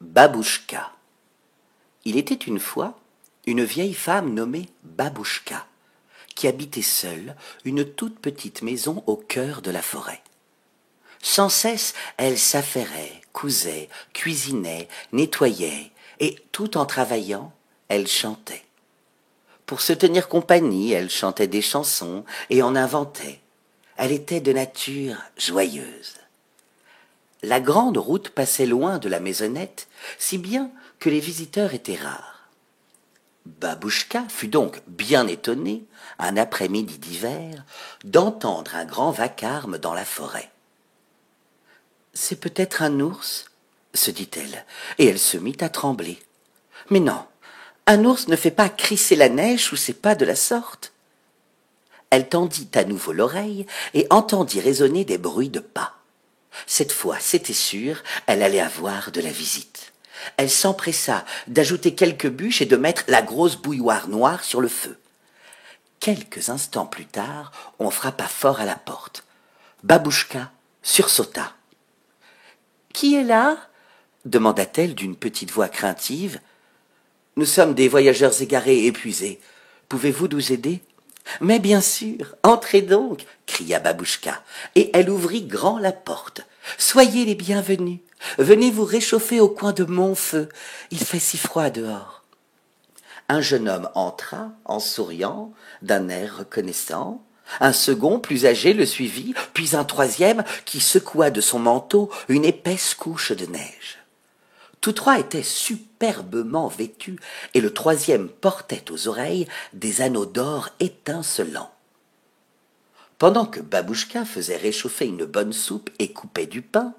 Babouchka. Il était une fois une vieille femme nommée Babouchka, qui habitait seule une toute petite maison au cœur de la forêt. Sans cesse, elle s'affairait, cousait, cuisinait, nettoyait, et tout en travaillant, elle chantait. Pour se tenir compagnie, elle chantait des chansons et en inventait. Elle était de nature joyeuse. La grande route passait loin de la maisonnette, si bien que les visiteurs étaient rares. Babouchka fut donc bien étonnée, un après-midi d'hiver, d'entendre un grand vacarme dans la forêt. « C'est peut-être un ours ?» se dit-elle, et elle se mit à trembler. « Mais non, un ours ne fait pas crisser la neige sous ses pas de la sorte. » Elle tendit à nouveau l'oreille et entendit résonner des bruits de pas. Cette fois, c'était sûr, elle allait avoir de la visite. Elle s'empressa d'ajouter quelques bûches et de mettre la grosse bouilloire noire sur le feu. Quelques instants plus tard, on frappa fort à la porte. Babouchka sursauta. « Qui est là ?» demanda-t-elle d'une petite voix craintive. « Nous sommes des voyageurs égarés et épuisés. Pouvez-vous nous aider ?»« Mais bien sûr, entrez donc !» cria Babouchka, et elle ouvrit grand la porte. « Soyez les bienvenus. Venez vous réchauffer au coin de mon feu. Il fait si froid dehors. » Un jeune homme entra, en souriant, d'un air reconnaissant. Un second, plus âgé, le suivit, puis un troisième qui secoua de son manteau une épaisse couche de neige. Tous trois étaient superbement vêtus, et le troisième portait aux oreilles des anneaux d'or étincelants. Pendant que Babouchka faisait réchauffer une bonne soupe et coupait du pain,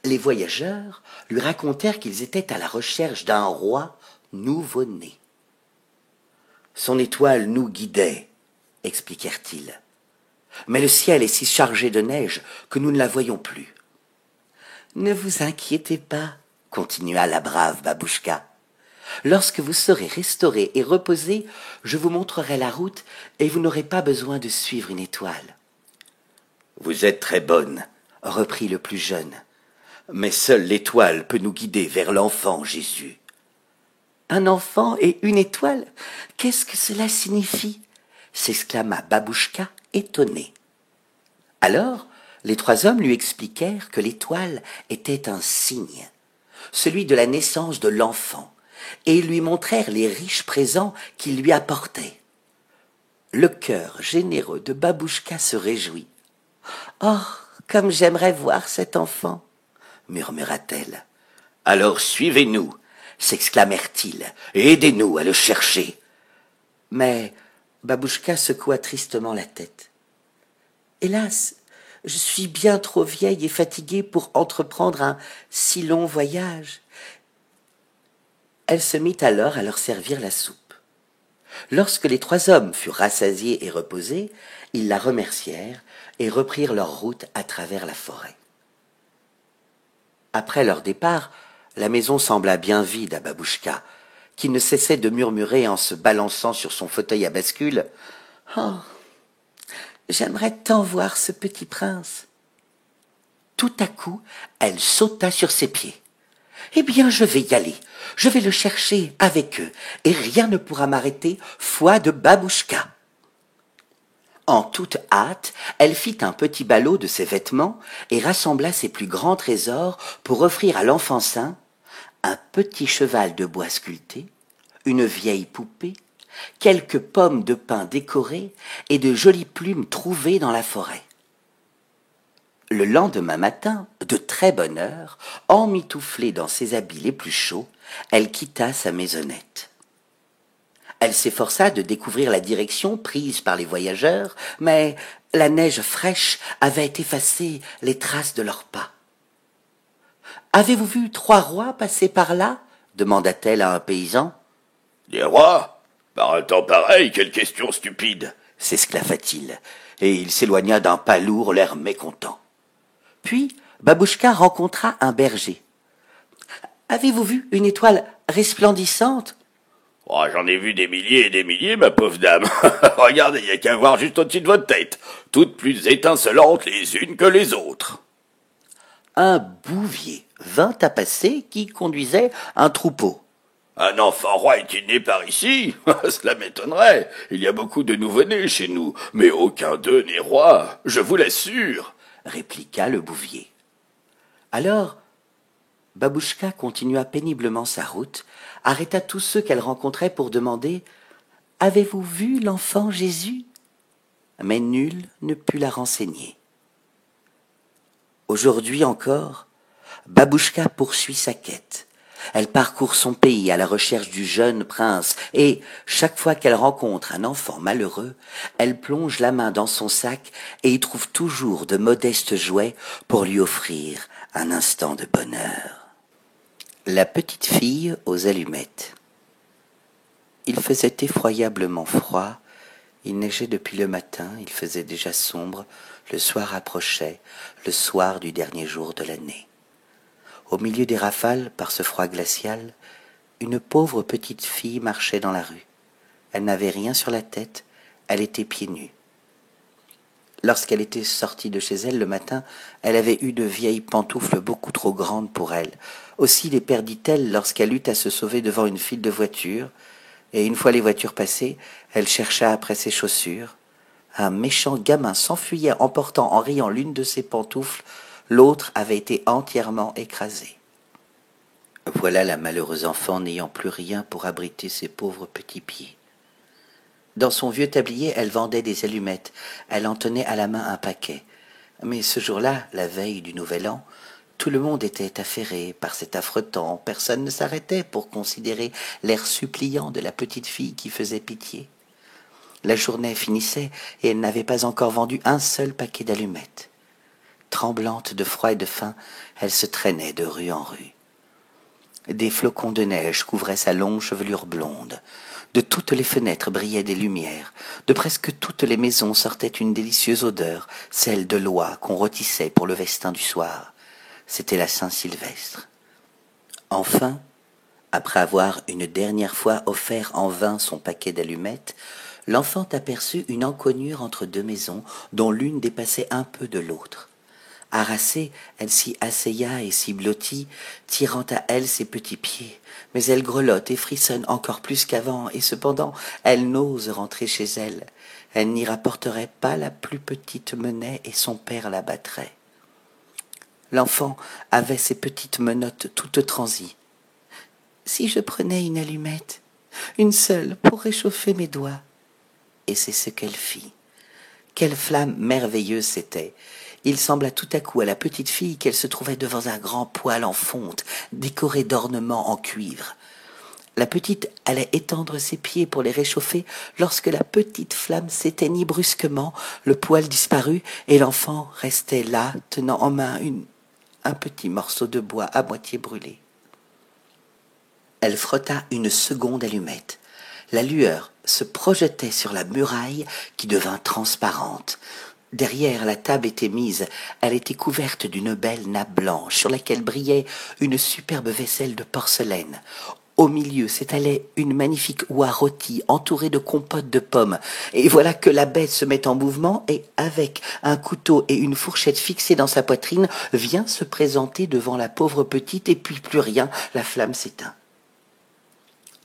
les voyageurs lui racontèrent qu'ils étaient à la recherche d'un roi nouveau-né. « Son étoile nous guidait, » expliquèrent-ils. « Mais le ciel est si chargé de neige que nous ne la voyons plus. »« Ne vous inquiétez pas, » continua la brave Babouchka. « Lorsque vous serez restaurés et reposés, je vous montrerai la route et vous n'aurez pas besoin de suivre une étoile. »« Vous êtes très bonne, » reprit le plus jeune, « mais seule l'étoile peut nous guider vers l'enfant Jésus. »« Un enfant et une étoile? Qu'est-ce que cela signifie ?» s'exclama Babouchka, étonnée. Alors, les trois hommes lui expliquèrent que l'étoile était un signe, celui de la naissance de l'enfant, et lui montrèrent les riches présents qu'il lui apportait. Le cœur généreux de Babouchka se réjouit. « Oh, comme j'aimerais voir cet enfant !» murmura-t-elle. « Alors suivez-nous !» s'exclamèrent-ils, « et aidez-nous à le chercher. » Mais Babouchka secoua tristement la tête. « Hélas, je suis bien trop vieille et fatiguée pour entreprendre un si long voyage. » Elle se mit alors à leur servir la soupe. Lorsque les trois hommes furent rassasiés et reposés, ils la remercièrent et reprirent leur route à travers la forêt. Après leur départ, la maison sembla bien vide à Babouchka, qui ne cessait de murmurer en se balançant sur son fauteuil à bascule. « Oh, j'aimerais tant voir ce petit prince. » Tout à coup, elle sauta sur ses pieds. « Eh bien, je vais y aller. Je vais le chercher avec eux, et rien ne pourra m'arrêter, foi de Babouchka. » En toute hâte, elle fit un petit ballot de ses vêtements et rassembla ses plus grands trésors pour offrir à l'enfant saint un petit cheval de bois sculpté, une vieille poupée, quelques pommes de pin décorées et de jolies plumes trouvées dans la forêt. Le lendemain matin, de très bonne heure, emmitouflée dans ses habits les plus chauds, elle quitta sa maisonnette. Elle s'efforça de découvrir la direction prise par les voyageurs, mais la neige fraîche avait effacé les traces de leurs pas. « Avez-vous vu 3 rois passer par là ?» demanda-t-elle à un paysan. « Des rois? Par un temps pareil, quelle question stupide !» s'esclaffa-t-il, et il s'éloigna d'un pas lourd, l'air mécontent. Puis Babouchka rencontra un berger. « Avez-vous vu une étoile resplendissante ?» « Oh, j'en ai vu des milliers et des milliers, ma pauvre dame. Regardez, il n'y a qu'à voir juste au-dessus de votre tête, toutes plus étincelantes les unes que les autres. » un bouvier vint à passer qui conduisait un troupeau. Un enfant roi est-il né par ici? Cela m'étonnerait. Il y a beaucoup de nouveau-nés chez nous, mais aucun d'eux n'est roi, je vous l'assure, répliqua le bouvier. Alors, Babouchka continua péniblement sa route, arrêta tous ceux qu'elle rencontrait pour demander « Avez-vous vu l'enfant Jésus ?» Mais nul ne put la renseigner. Aujourd'hui encore, Babouchka poursuit sa quête. Elle parcourt son pays à la recherche du jeune prince et, chaque fois qu'elle rencontre un enfant malheureux, elle plonge la main dans son sac et y trouve toujours de modestes jouets pour lui offrir un instant de bonheur. La petite fille aux allumettes. Il faisait effroyablement froid, il neigeait depuis le matin, il faisait déjà sombre, le soir approchait, le soir du dernier jour de l'année. Au milieu des rafales, par ce froid glacial, une pauvre petite fille marchait dans la rue. Elle n'avait rien sur la tête, elle était pieds nus. Lorsqu'elle était sortie de chez elle le matin, elle avait eu de vieilles pantoufles beaucoup trop grandes pour elle. Aussi les perdit-elle lorsqu'elle eut à se sauver devant une file de voitures, et une fois les voitures passées, elle chercha après ses chaussures. Un méchant gamin s'enfuyait emportant en riant l'une de ses pantoufles, l'autre avait été entièrement écrasée. Voilà la malheureuse enfant n'ayant plus rien pour abriter ses pauvres petits pieds. Dans son vieux tablier, elle vendait des allumettes. Elle en tenait à la main un paquet. Mais ce jour-là, la veille du Nouvel An, tout le monde était affairé par cet affreux temps. Personne ne s'arrêtait pour considérer l'air suppliant de la petite fille qui faisait pitié. La journée finissait et elle n'avait pas encore vendu un seul paquet d'allumettes. Tremblante de froid et de faim, elle se traînait de rue en rue. Des flocons de neige couvraient sa longue chevelure blonde. De toutes les fenêtres brillaient des lumières. De presque toutes les maisons sortait une délicieuse odeur, celle de l'oie qu'on rôtissait pour le festin du soir. C'était la Saint-Sylvestre. Enfin, après avoir une dernière fois offert en vain son paquet d'allumettes, l'enfant aperçut une encoignure entre deux maisons dont l'une dépassait un peu de l'autre. Harassée, elle s'y asseya et s'y blottit, tirant à elle ses petits pieds. Mais elle grelotte et frissonne encore plus qu'avant, et cependant elle n'ose rentrer chez elle. Elle n'y rapporterait pas la plus petite monnaie et son père la battrait. L'enfant avait ses petites menottes toutes transies. « Si je prenais une allumette, une seule, pour réchauffer mes doigts !» Et c'est ce qu'elle fit. Quelle flamme merveilleuse c'était! Il sembla tout à coup à la petite fille qu'elle se trouvait devant un grand poêle en fonte, décoré d'ornements en cuivre. La petite allait étendre ses pieds pour les réchauffer lorsque la petite flamme s'éteignit brusquement, le poêle disparut et l'enfant restait là, tenant en main un petit morceau de bois à moitié brûlé. Elle frotta une seconde allumette. La lueur se projetait sur la muraille qui devint transparente. Derrière, la table était mise. Elle était couverte d'une belle nappe blanche sur laquelle brillait une superbe vaisselle de porcelaine. Au milieu s'étalait une magnifique oie rôtie entourée de compotes de pommes. Et voilà que la bête se met en mouvement et, avec un couteau et une fourchette fixée dans sa poitrine, vient se présenter devant la pauvre petite et puis plus rien, la flamme s'éteint.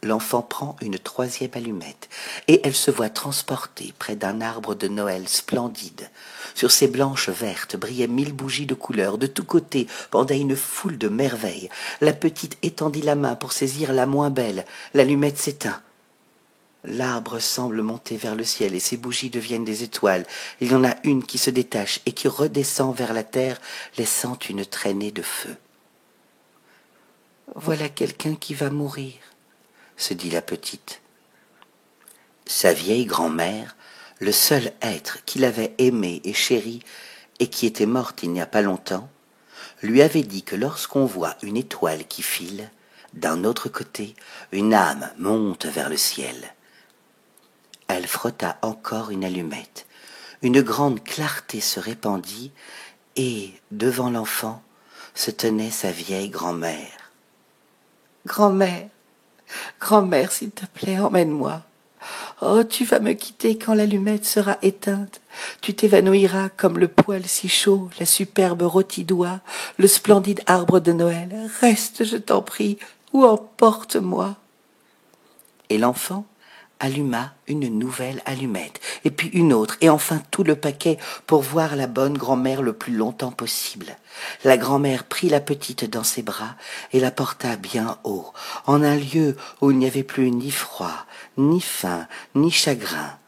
L'enfant prend une troisième allumette et elle se voit transportée près d'un arbre de Noël splendide. Sur ses blanches vertes brillaient 1000 bougies de couleurs. De tous côtés pendait une foule de merveilles. La petite étendit la main pour saisir la moins belle. L'allumette s'éteint. L'arbre semble monter vers le ciel et ses bougies deviennent des étoiles. Il y en a une qui se détache et qui redescend vers la terre, laissant une traînée de feu. « Voilà quelqu'un qui va mourir », se dit la petite. Sa vieille grand-mère, le seul être qu'il avait aimé et chéri et qui était morte il n'y a pas longtemps, lui avait dit que lorsqu'on voit une étoile qui file, d'un autre côté, une âme monte vers le ciel. Elle frotta encore une allumette. Une grande clarté se répandit et, devant l'enfant, se tenait sa vieille grand-mère. « Grand-mère, grand-mère, s'il te plaît, emmène-moi. Oh, tu vas me quitter quand l'allumette sera éteinte. Tu t'évanouiras comme le poêle si chaud, la superbe rôtie d'oie, le splendide arbre de Noël. Reste, je t'en prie, ou emporte-moi. » Et l'enfant alluma une nouvelle allumette, et puis une autre, et enfin tout le paquet pour voir la bonne grand-mère le plus longtemps possible. La grand-mère prit la petite dans ses bras et la porta bien haut, en un lieu où il n'y avait plus ni froid, ni faim, ni chagrin.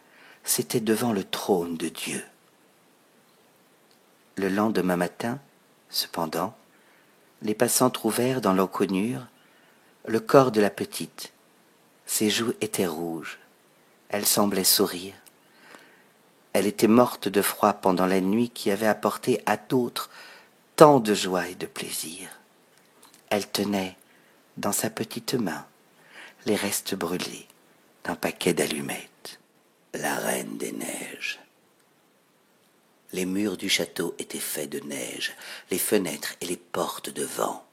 C'était devant le trône de Dieu. Le lendemain matin, cependant, les passants trouvèrent dans l'encoignure le corps de la petite. Ses joues étaient rouges. Elle semblait sourire. Elle était morte de froid pendant la nuit qui avait apporté à d'autres tant de joie et de plaisir. Elle tenait dans sa petite main les restes brûlés d'un paquet d'allumettes. La Reine des Neiges. Les murs du château étaient faits de neige, les fenêtres et les portes de vent.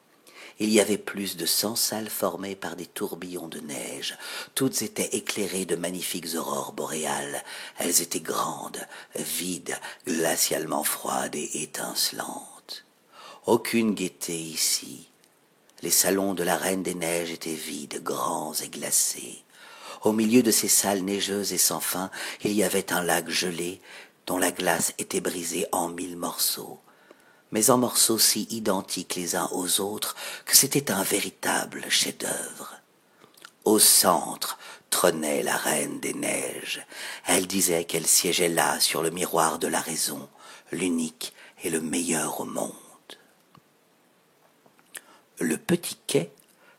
Il y avait plus de 100 salles formées par des tourbillons de neige. Toutes étaient éclairées de magnifiques aurores boréales. Elles étaient grandes, vides, glacialement froides et étincelantes. Aucune gaieté ici. Les salons de la Reine des Neiges étaient vides, grands et glacés. Au milieu de ces salles neigeuses et sans fin, il y avait un lac gelé dont la glace était brisée en 1000 morceaux, mais en morceaux si identiques les uns aux autres que c'était un véritable chef-d'œuvre. Au centre trônait la Reine des Neiges. Elle disait qu'elle siégeait là sur le miroir de la raison, l'unique et le meilleur au monde. Le petit quai,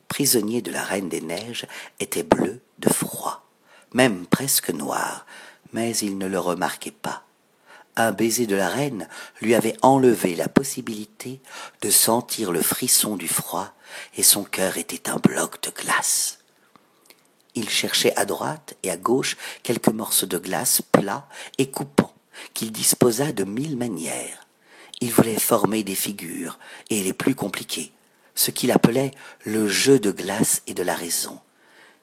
prisonnier de la Reine des Neiges, était bleu de froid, même presque noir, mais il ne le remarquait pas. Un baiser de la reine lui avait enlevé la possibilité de sentir le frisson du froid, et son cœur était un bloc de glace. Il cherchait à droite et à gauche quelques morceaux de glace plats et coupants, qu'il disposa de 1000 manières. Il voulait former des figures, et les plus compliquées, ce qu'il appelait le jeu de glace et de la raison,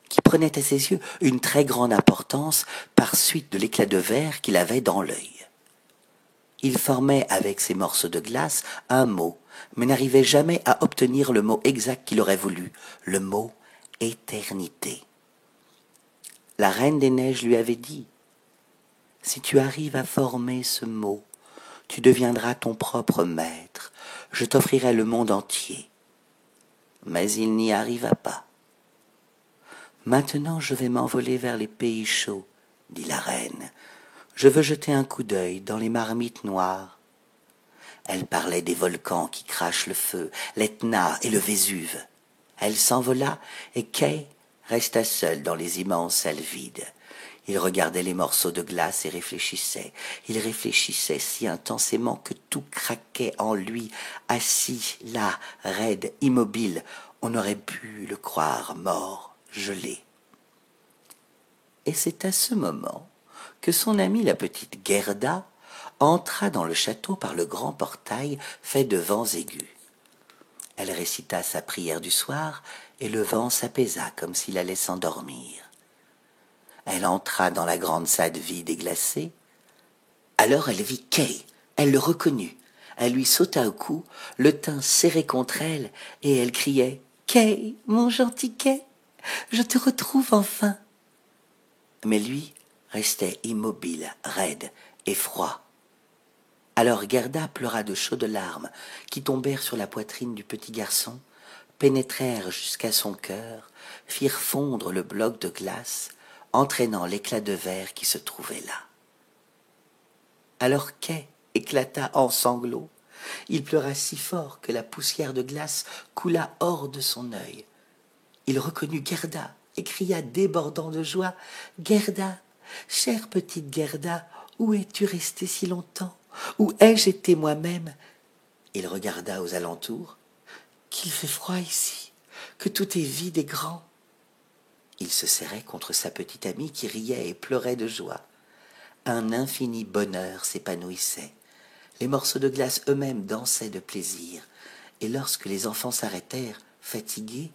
qui prenait à ses yeux une très grande importance par suite de l'éclat de verre qu'il avait dans l'œil. Il formait avec ces morceaux de glace un mot, mais n'arrivait jamais à obtenir le mot exact qu'il aurait voulu, le mot éternité. La Reine des Neiges lui avait dit « Si tu arrives à former ce mot, tu deviendras ton propre maître, je t'offrirai le monde entier. » Mais il n'y arriva pas. « Maintenant je vais m'envoler vers les pays chauds, » dit la reine. « Je veux jeter un coup d'œil dans les marmites noires. » Elle parlait des volcans qui crachent le feu, l'Etna et le Vésuve. Elle s'envola et Kay resta seul dans les immenses salles vides. Il regardait les morceaux de glace et réfléchissait. Il réfléchissait si intensément que tout craquait en lui, assis là, raide, immobile. On aurait pu le croire mort, gelé. Et c'est à ce moment que son amie la petite Gerda entra dans le château par le grand portail fait de vents aigus. Elle récita sa prière du soir et le vent s'apaisa comme s'il allait s'endormir. Elle entra dans la grande salle vide et glacée. Alors elle vit Kay, elle le reconnut. Elle lui sauta au cou, le tint serré contre elle, et elle criait « Kay, mon gentil Kay, je te retrouve enfin !» Mais lui restait immobile, raide et froid. Alors Gerda pleura de chaudes larmes qui tombèrent sur la poitrine du petit garçon, pénétrèrent jusqu'à son cœur, firent fondre le bloc de glace, entraînant l'éclat de verre qui se trouvait là. Alors Kay éclata en sanglots. Il pleura si fort que la poussière de glace coula hors de son œil. Il reconnut Gerda et cria débordant de joie « Gerda, chère petite Gerda, où es-tu restée si longtemps? Où ai-je été moi-même ?» Il regarda aux alentours. « Qu'il fait froid ici, que tout est vide et grand. » Il se serrait contre sa petite amie qui riait et pleurait de joie. Un infini bonheur s'épanouissait. Les morceaux de glace eux-mêmes dansaient de plaisir, et lorsque les enfants s'arrêtèrent, fatigués,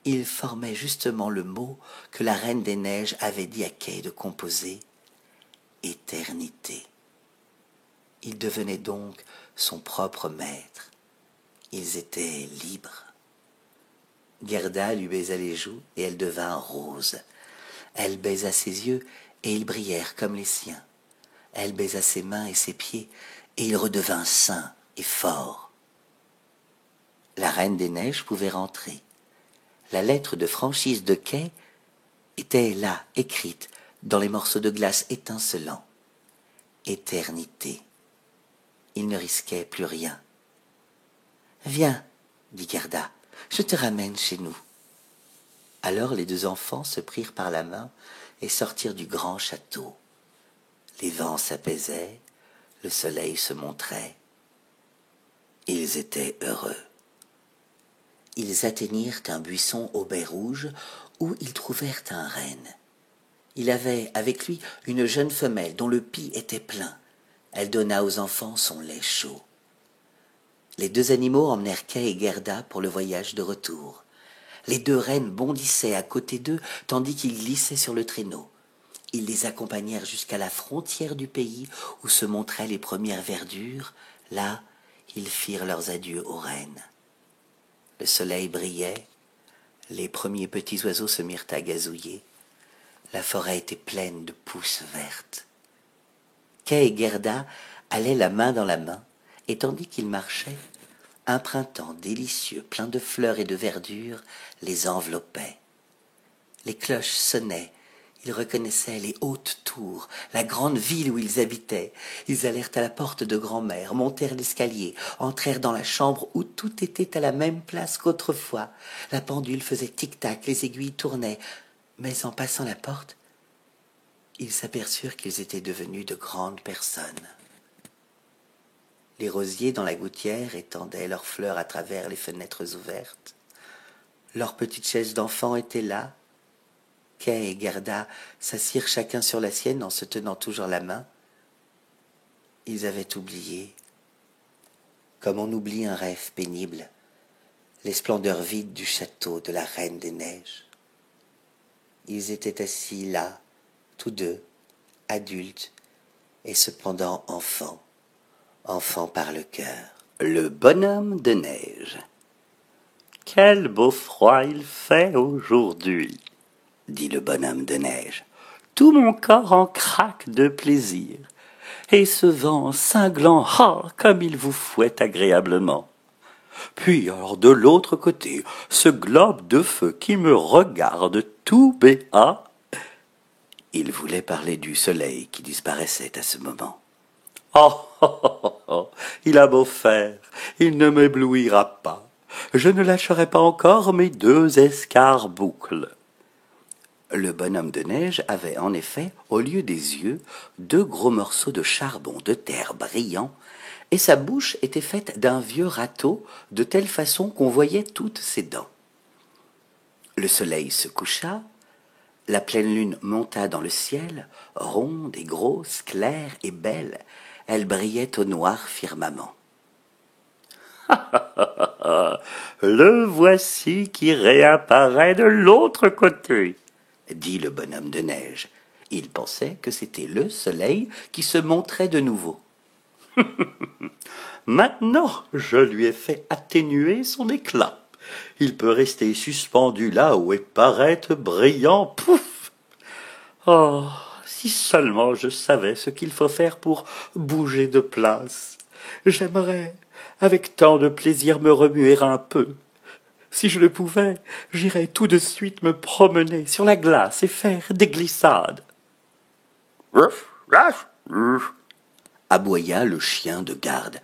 il formait justement le mot que la Reine des Neiges avait dit à Kay de composer, éternité. Il devenait donc son propre maître. Ils étaient libres. Gerda lui baisa les joues et elle devint rose. Elle baisa ses yeux et ils brillèrent comme les siens. Elle baisa ses mains et ses pieds et il redevint sain et fort. La Reine des Neiges pouvait rentrer. La lettre de franchise de Kay était là, écrite dans les morceaux de glace étincelants. Éternité. Il ne risquait plus rien. « Viens, dit Gerda, je te ramène chez nous. » Alors les deux enfants se prirent par la main et sortirent du grand château. Les vents s'apaisaient, le soleil se montrait. Ils étaient heureux. Ils atteignirent un buisson aux baies rouges où ils trouvèrent un renne. Il avait avec lui une jeune femelle dont le pis était plein. Elle donna aux enfants son lait chaud. Les deux animaux emmenèrent Kay et Gerda pour le voyage de retour. Les deux rennes bondissaient à côté d'eux tandis qu'ils glissaient sur le traîneau. Ils les accompagnèrent jusqu'à la frontière du pays où se montraient les premières verdures. Là, ils firent leurs adieux aux rennes. Le soleil brillait, les premiers petits oiseaux se mirent à gazouiller. La forêt était pleine de pousses vertes. Kay et Gerda allaient la main dans la main, et tandis qu'ils marchaient, un printemps délicieux, plein de fleurs et de verdure, les enveloppait. Les cloches sonnaient, ils reconnaissaient les hautes tours, la grande ville où ils habitaient. Ils allèrent à la porte de grand-mère, montèrent l'escalier, entrèrent dans la chambre où tout était à la même place qu'autrefois. La pendule faisait tic-tac, les aiguilles tournaient, mais en passant la porte, ils s'aperçurent qu'ils étaient devenus de grandes personnes. Les rosiers dans la gouttière étendaient leurs fleurs à travers les fenêtres ouvertes. Leurs petites chaises d'enfants étaient là. Kay et Gerda s'assirent chacun sur la sienne en se tenant toujours la main. Ils avaient oublié, comme on oublie un rêve pénible, les splendeurs vides du château de la Reine des Neiges. Ils étaient assis là, tous deux, adultes, et cependant enfants par le cœur. Le bonhomme de neige. « Quel beau froid il fait aujourd'hui !» dit le bonhomme de neige. « Tout mon corps en craque de plaisir. Et ce vent cinglant, comme il vous fouette agréablement. Puis alors de l'autre côté, ce globe de feu qui me regarde tout béat. » Il voulait parler du soleil qui disparaissait à ce moment. Oh, il a beau faire, il ne m'éblouira pas. Je ne lâcherai pas encore mes deux escarboucles. Le bonhomme de neige avait en effet, au lieu des yeux, deux gros morceaux de charbon de terre brillants, et sa bouche était faite d'un vieux râteau, de telle façon qu'on voyait toutes ses dents. Le soleil se coucha, la pleine lune monta dans le ciel, ronde et grosse, claire et belle. Elle brillait au noir firmament. « Le voici qui réapparaît de l'autre côté, » dit le bonhomme de neige. Il pensait que c'était le soleil qui se montrait de nouveau. « Maintenant, je lui ai fait atténuer son éclat. Il peut rester suspendu là-haut et paraître brillant. Pouf! Oh, si seulement je savais ce qu'il faut faire pour bouger de place. J'aimerais, avec tant de plaisir, me remuer un peu. Si je le pouvais, j'irais tout de suite me promener sur la glace et faire des glissades. » aboya le chien de garde.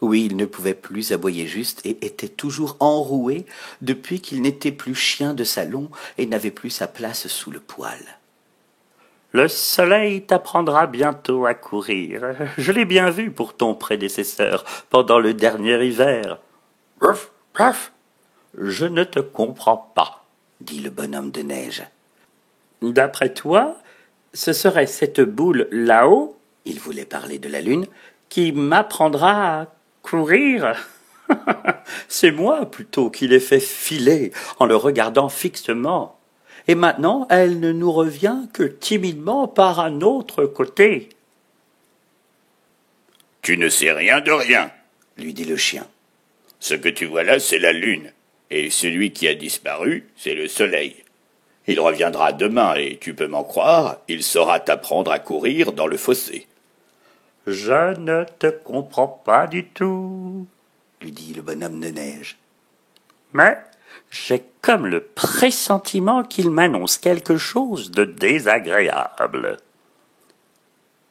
Oui, il ne pouvait plus aboyer juste et était toujours enroué depuis qu'il n'était plus chien de salon et n'avait plus sa place sous le poêle. « Le soleil t'apprendra bientôt à courir. Je l'ai bien vu pour ton prédécesseur pendant le dernier hiver. »« Je ne te comprends pas, » dit le bonhomme de neige. « D'après toi, ce serait cette boule là-haut, il voulait parler de la lune, qui m'apprendra à courir. C'est moi plutôt qui l'ai fait filer en le regardant fixement. Et maintenant elle ne nous revient que timidement par un autre côté. Tu ne sais rien de rien, lui dit le chien. Ce que tu vois là, c'est la lune, et celui qui a disparu, c'est le soleil. Il reviendra demain, et tu peux m'en croire, il saura t'apprendre à courir dans le fossé. Je ne te comprends pas du tout, lui dit le bonhomme de neige. Mais j'ai comme le pressentiment qu'il m'annonce quelque chose de désagréable.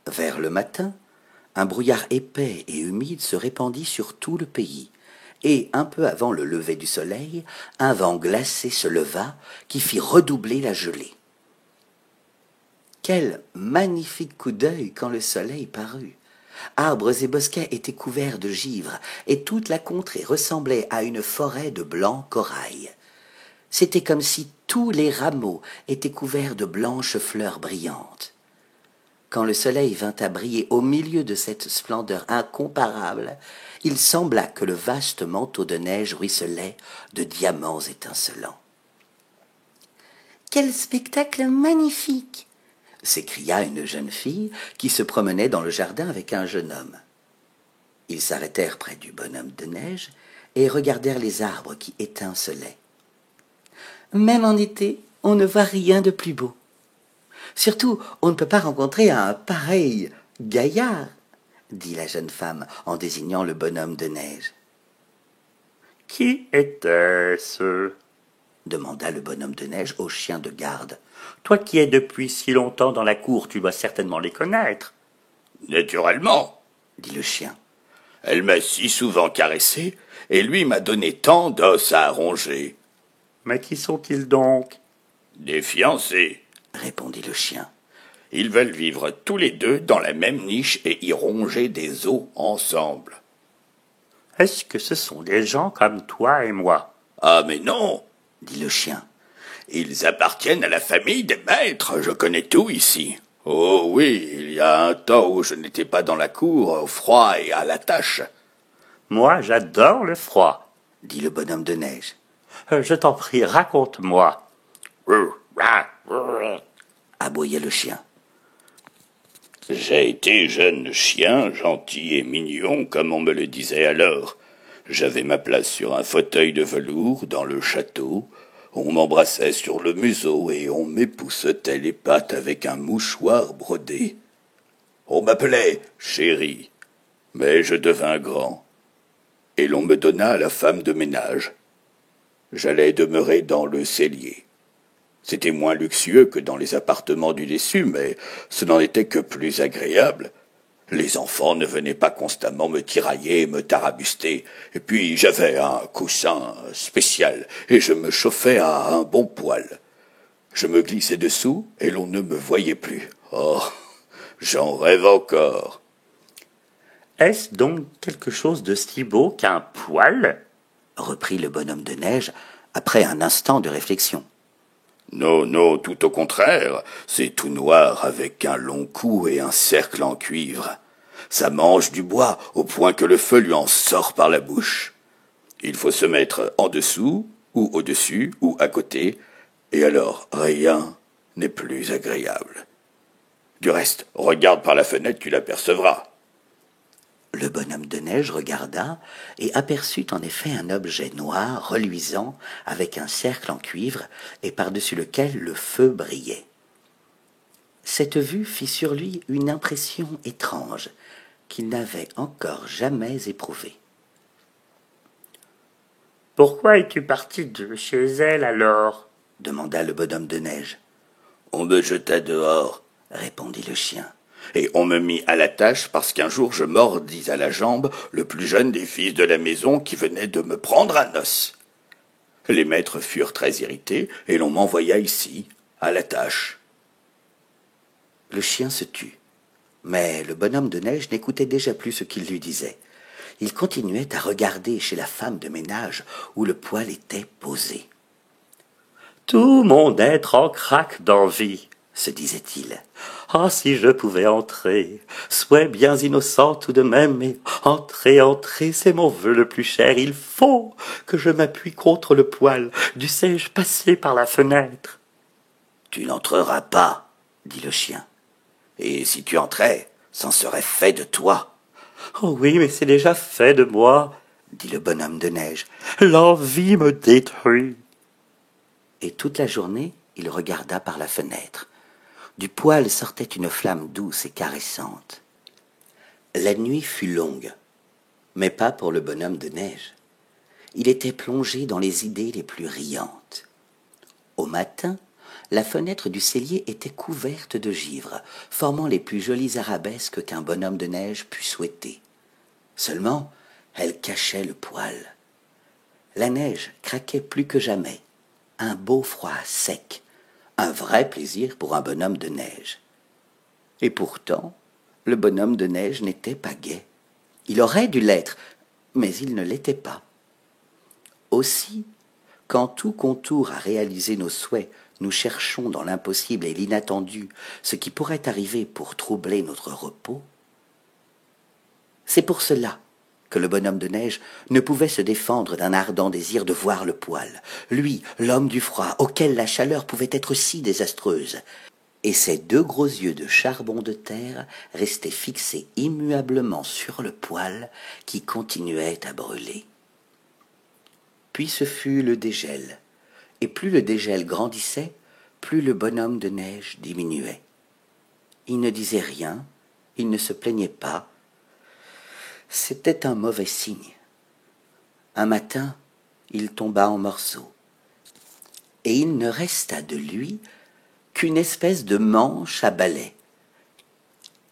Vers le matin, un brouillard épais et humide se répandit sur tout le pays, et un peu avant le lever du soleil, un vent glacé se leva qui fit redoubler la gelée. Quel magnifique coup d'œil quand le soleil parut! Arbres et bosquets étaient couverts de givre, et toute la contrée ressemblait à une forêt de blanc corail. C'était comme si tous les rameaux étaient couverts de blanches fleurs brillantes. Quand le soleil vint à briller au milieu de cette splendeur incomparable, il sembla que le vaste manteau de neige ruisselait de diamants étincelants. « Quel spectacle magnifique !» s'écria une jeune fille qui se promenait dans le jardin avec un jeune homme. Ils s'arrêtèrent près du bonhomme de neige et regardèrent les arbres qui étincelaient. « Même en été, on ne voit rien de plus beau. Surtout, on ne peut pas rencontrer un pareil gaillard, dit la jeune femme en désignant le bonhomme de neige. Qui était-ce? Demanda le bonhomme de neige au chien de garde. Toi qui es depuis si longtemps dans la cour, tu dois certainement les connaître. Naturellement, dit le chien. Elle m'a si souvent caressé, et lui m'a donné tant d'os à ronger. Mais qui sont-ils donc? Des fiancés, répondit le chien. Ils veulent vivre tous les deux dans la même niche et y ronger des os ensemble. Est-ce que ce sont des gens comme toi et moi? Ah mais non, dit le chien. Ils appartiennent à la famille des maîtres, je connais tout ici. Oh oui, il y a un temps où je n'étais pas dans la cour, au froid et à la tâche. Moi, j'adore le froid, dit le bonhomme de neige. Je t'en prie, raconte-moi. Aboyait le chien. J'ai été jeune chien, gentil et mignon, comme on me le disait alors. J'avais ma place sur un fauteuil de velours dans le château. On m'embrassait sur le museau et on m'époussetait les pattes avec un mouchoir brodé. On m'appelait chéri, mais je devins grand, et l'on me donna à la femme de ménage. J'allais demeurer dans le cellier. C'était moins luxueux que dans les appartements du déçu, mais ce n'en était que plus agréable. Les enfants ne venaient pas constamment me tirailler, me tarabuster, et puis j'avais un coussin spécial, et je me chauffais à un bon poil. Je me glissais dessous, et l'on ne me voyait plus. Oh, j'en rêve encore. Est-ce donc quelque chose de si beau qu'un poil? Reprit le bonhomme de neige après un instant de réflexion. Non, non, tout au contraire, c'est tout noir avec un long cou et un cercle en cuivre. Ça mange du bois au point que le feu lui en sort par la bouche. Il faut se mettre en dessous, ou au-dessus, ou à côté, et alors rien n'est plus agréable. Du reste, regarde par la fenêtre, tu l'apercevras. Le bonhomme de neige regarda et aperçut en effet un objet noir reluisant avec un cercle en cuivre et par-dessus lequel le feu brillait. Cette vue fit sur lui une impression étrange qu'il n'avait encore jamais éprouvée. « Pourquoi es-tu parti de chez elle alors ?» demanda le bonhomme de neige. « On me jeta dehors, » répondit le chien. Et on me mit à la tâche parce qu'un jour je mordis à la jambe le plus jeune des fils de la maison qui venait de me prendre un os. Les maîtres furent très irrités et l'on m'envoya ici, à la tâche. Le chien se tut, mais le bonhomme de neige n'écoutait déjà plus ce qu'il lui disait. Il continuait à regarder chez la femme de ménage où le poêle était posé. « Tout mon être en craque d'envie, » se disait-il. Ah, si je pouvais entrer, sois bien innocent tout de même, mais entrer, entrer, c'est mon vœu le plus cher, il faut que je m'appuie contre le poêle, dussé-je passer par la fenêtre. Tu n'entreras pas, dit le chien. Et si tu entrais, c'en serait fait de toi. Oh oui, mais c'est déjà fait de moi, dit le bonhomme de neige. L'envie me détruit. Et toute la journée, il regarda par la fenêtre. Du poêle sortait une flamme douce et caressante. La nuit fut longue, mais pas pour le bonhomme de neige. Il était plongé dans les idées les plus riantes. Au matin, la fenêtre du cellier était couverte de givre, formant les plus jolies arabesques qu'un bonhomme de neige pût souhaiter. Seulement, elle cachait le poêle. La neige craquait plus que jamais. Un beau froid sec, un vrai plaisir pour un bonhomme de neige. Et pourtant, le bonhomme de neige n'était pas gai. Il aurait dû l'être, mais il ne l'était pas. Aussi, quand tout contour à réaliser nos souhaits, nous cherchons dans l'impossible et l'inattendu ce qui pourrait arriver pour troubler notre repos, c'est pour cela que le bonhomme de neige ne pouvait se défendre d'un ardent désir de voir le poêle, lui, l'homme du froid, auquel la chaleur pouvait être si désastreuse, et ses deux gros yeux de charbon de terre restaient fixés immuablement sur le poêle qui continuait à brûler. Puis ce fut le dégel, et plus le dégel grandissait, plus le bonhomme de neige diminuait. Il ne disait rien, il ne se plaignait pas. C'était un mauvais signe. Un matin, il tomba en morceaux, et il ne resta de lui qu'une espèce de manche à balai.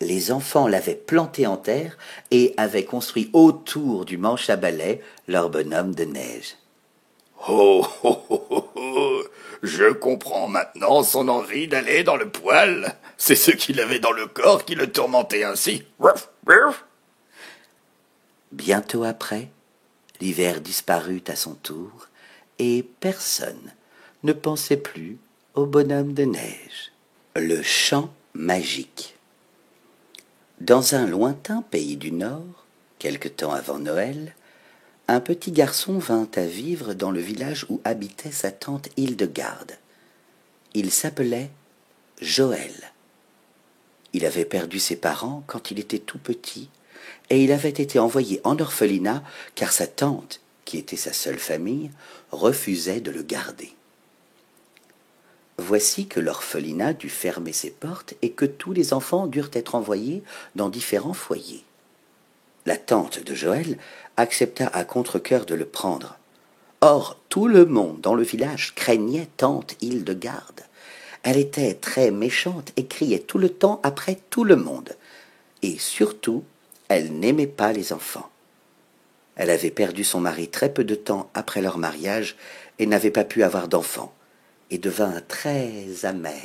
Les enfants l'avaient planté en terre et avaient construit autour du manche à balai leur bonhomme de neige. Oh, oh, oh, oh, oh. Je comprends maintenant son envie d'aller dans le poêle. C'est ce qu'il avait dans le corps qui le tourmentait ainsi. Bientôt après, l'hiver disparut à son tour, et personne ne pensait plus au bonhomme de neige. Le chant magique. Dans un lointain pays du Nord, quelque temps avant Noël, un petit garçon vint à vivre dans le village où habitait sa tante Hildegarde. Il s'appelait Joël. Il avait perdu ses parents quand il était tout petit, et il avait été envoyé en orphelinat car sa tante, qui était sa seule famille, refusait de le garder. Voici que l'orphelinat dut fermer ses portes et que tous les enfants durent être envoyés dans différents foyers. La tante de Joël accepta à contre-cœur de le prendre. Or, tout le monde dans le village craignait tante Hildegarde. Elle était très méchante et criait tout le temps après tout le monde. Et surtout, elle n'aimait pas les enfants. Elle avait perdu son mari très peu de temps après leur mariage et n'avait pas pu avoir d'enfants, et devint très amère.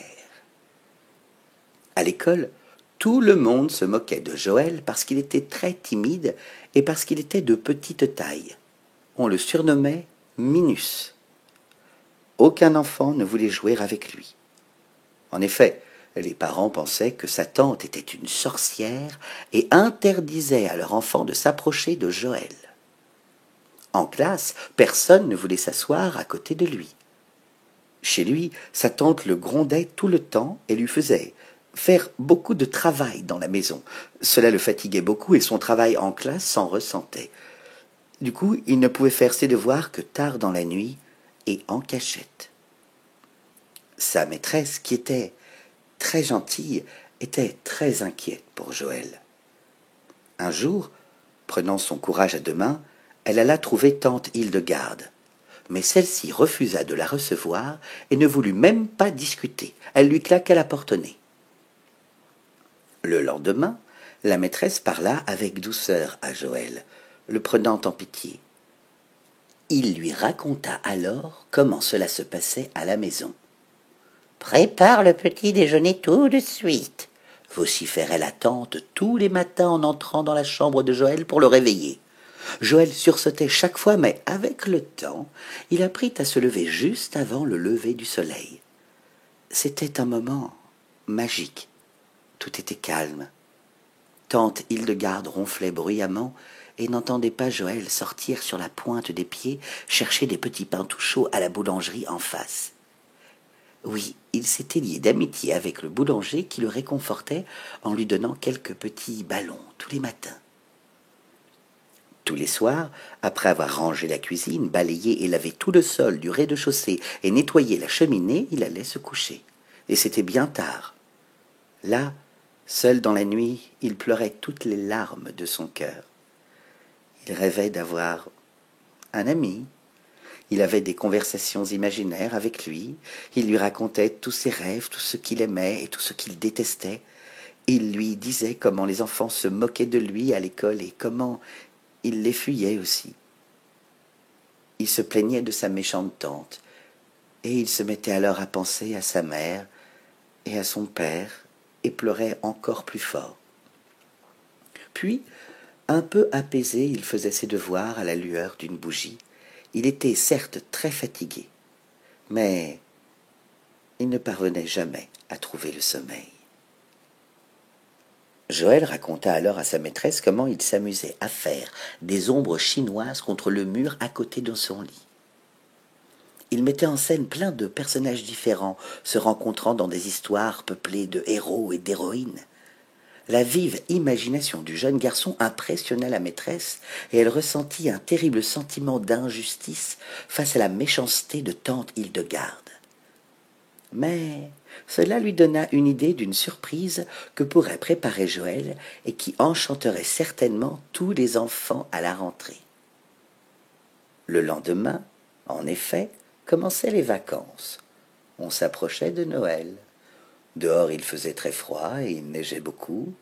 À l'école, tout le monde se moquait de Joël parce qu'il était très timide et parce qu'il était de petite taille. On le surnommait Minus. Aucun enfant ne voulait jouer avec lui. En effet, les parents pensaient que sa tante était une sorcière et interdisaient à leur enfant de s'approcher de Joël. En classe, personne ne voulait s'asseoir à côté de lui. Chez lui, sa tante le grondait tout le temps et lui faisait faire beaucoup de travail dans la maison. Cela le fatiguait beaucoup et son travail en classe s'en ressentait. Du coup, il ne pouvait faire ses devoirs que tard dans la nuit et en cachette. Sa maîtresse, qui était très gentille, était très inquiète pour Joël. Un jour, prenant son courage à deux mains, elle alla trouver tante Hildegarde. Mais celle-ci refusa de la recevoir et ne voulut même pas discuter. Elle lui claqua la porte au nez. Le lendemain, la maîtresse parla avec douceur à Joël, le prenant en pitié. Il lui raconta alors comment cela se passait à la maison. « Prépare le petit déjeuner tout de suite » vociférait la tante tous les matins en entrant dans la chambre de Joël pour le réveiller. Joël sursautait chaque fois, mais avec le temps, il apprit à se lever juste avant le lever du soleil. C'était un moment magique. Tout était calme. Tante Hildegarde ronflait bruyamment et n'entendait pas Joël sortir sur la pointe des pieds chercher des petits pains tout chauds à la boulangerie en face. Oui, il s'était lié d'amitié avec le boulanger qui le réconfortait en lui donnant quelques petits ballons tous les matins. Tous les soirs, après avoir rangé la cuisine, balayé et lavé tout le sol du rez-de-chaussée et nettoyé la cheminée, il allait se coucher. Et c'était bien tard. Là, seul dans la nuit, il pleurait toutes les larmes de son cœur. Il rêvait d'avoir un ami. Il avait des conversations imaginaires avec lui. Il lui racontait tous ses rêves, tout ce qu'il aimait et tout ce qu'il détestait. Il lui disait comment les enfants se moquaient de lui à l'école et comment il les fuyait aussi. Il se plaignait de sa méchante tante, et il se mettait alors à penser à sa mère et à son père, et pleurait encore plus fort. Puis, un peu apaisé, il faisait ses devoirs à la lueur d'une bougie. Il était certes très fatigué, mais il ne parvenait jamais à trouver le sommeil. Joël raconta alors à sa maîtresse comment il s'amusait à faire des ombres chinoises contre le mur à côté de son lit. Il mettait en scène plein de personnages différents, se rencontrant dans des histoires peuplées de héros et d'héroïnes. La vive imagination du jeune garçon impressionna la maîtresse, et elle ressentit un terrible sentiment d'injustice face à la méchanceté de tante Hildegarde. Mais cela lui donna une idée d'une surprise que pourrait préparer Joël et qui enchanterait certainement tous les enfants à la rentrée. Le lendemain, en effet, commençaient les vacances. On s'approchait de Noël. Dehors il faisait très froid et il neigeait beaucoup.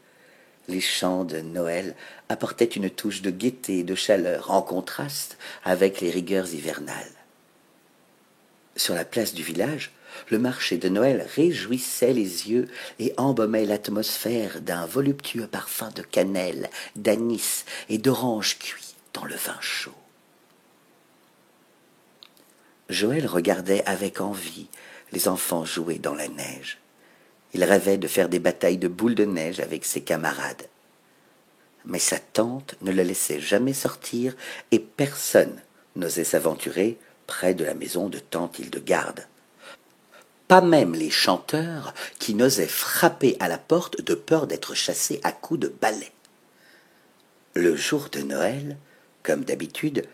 Les chants de Noël apportaient une touche de gaieté et de chaleur en contraste avec les rigueurs hivernales. Sur la place du village, le marché de Noël réjouissait les yeux et embaumait l'atmosphère d'un voluptueux parfum de cannelle, d'anis et d'orange cuit dans le vin chaud. Joël regardait avec envie les enfants jouer dans la neige. Il rêvait de faire des batailles de boules de neige avec ses camarades. Mais sa tante ne le laissait jamais sortir et personne n'osait s'aventurer près de la maison de tante Hildegarde. Pas même les chanteurs qui n'osaient frapper à la porte de peur d'être chassés à coups de balai. Le jour de Noël, comme d'habitude,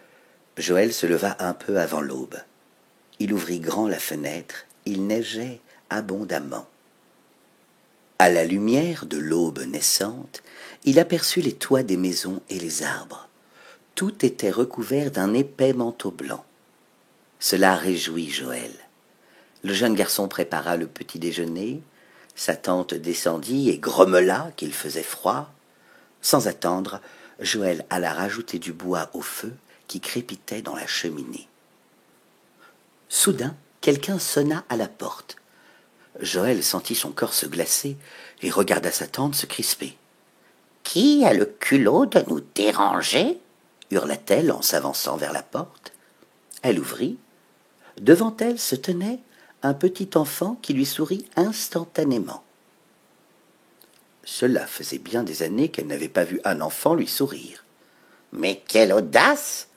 Joël se leva un peu avant l'aube. Il ouvrit grand la fenêtre, il neigeait abondamment. À la lumière de l'aube naissante, il aperçut les toits des maisons et les arbres. Tout était recouvert d'un épais manteau blanc. Cela réjouit Joël. Le jeune garçon prépara le petit déjeuner, sa tante descendit et grommela qu'il faisait froid. Sans attendre, Joël alla rajouter du bois au feu qui crépitait dans la cheminée. Soudain, quelqu'un sonna à la porte. Joël sentit son corps se glacer et regarda sa tante se crisper. « Qui a le culot de nous déranger ?» hurla-t-elle en s'avançant vers la porte. Elle ouvrit. Devant elle se tenait un petit enfant qui lui sourit instantanément. Cela faisait bien des années qu'elle n'avait pas vu un enfant lui sourire. « Mais quelle audace !»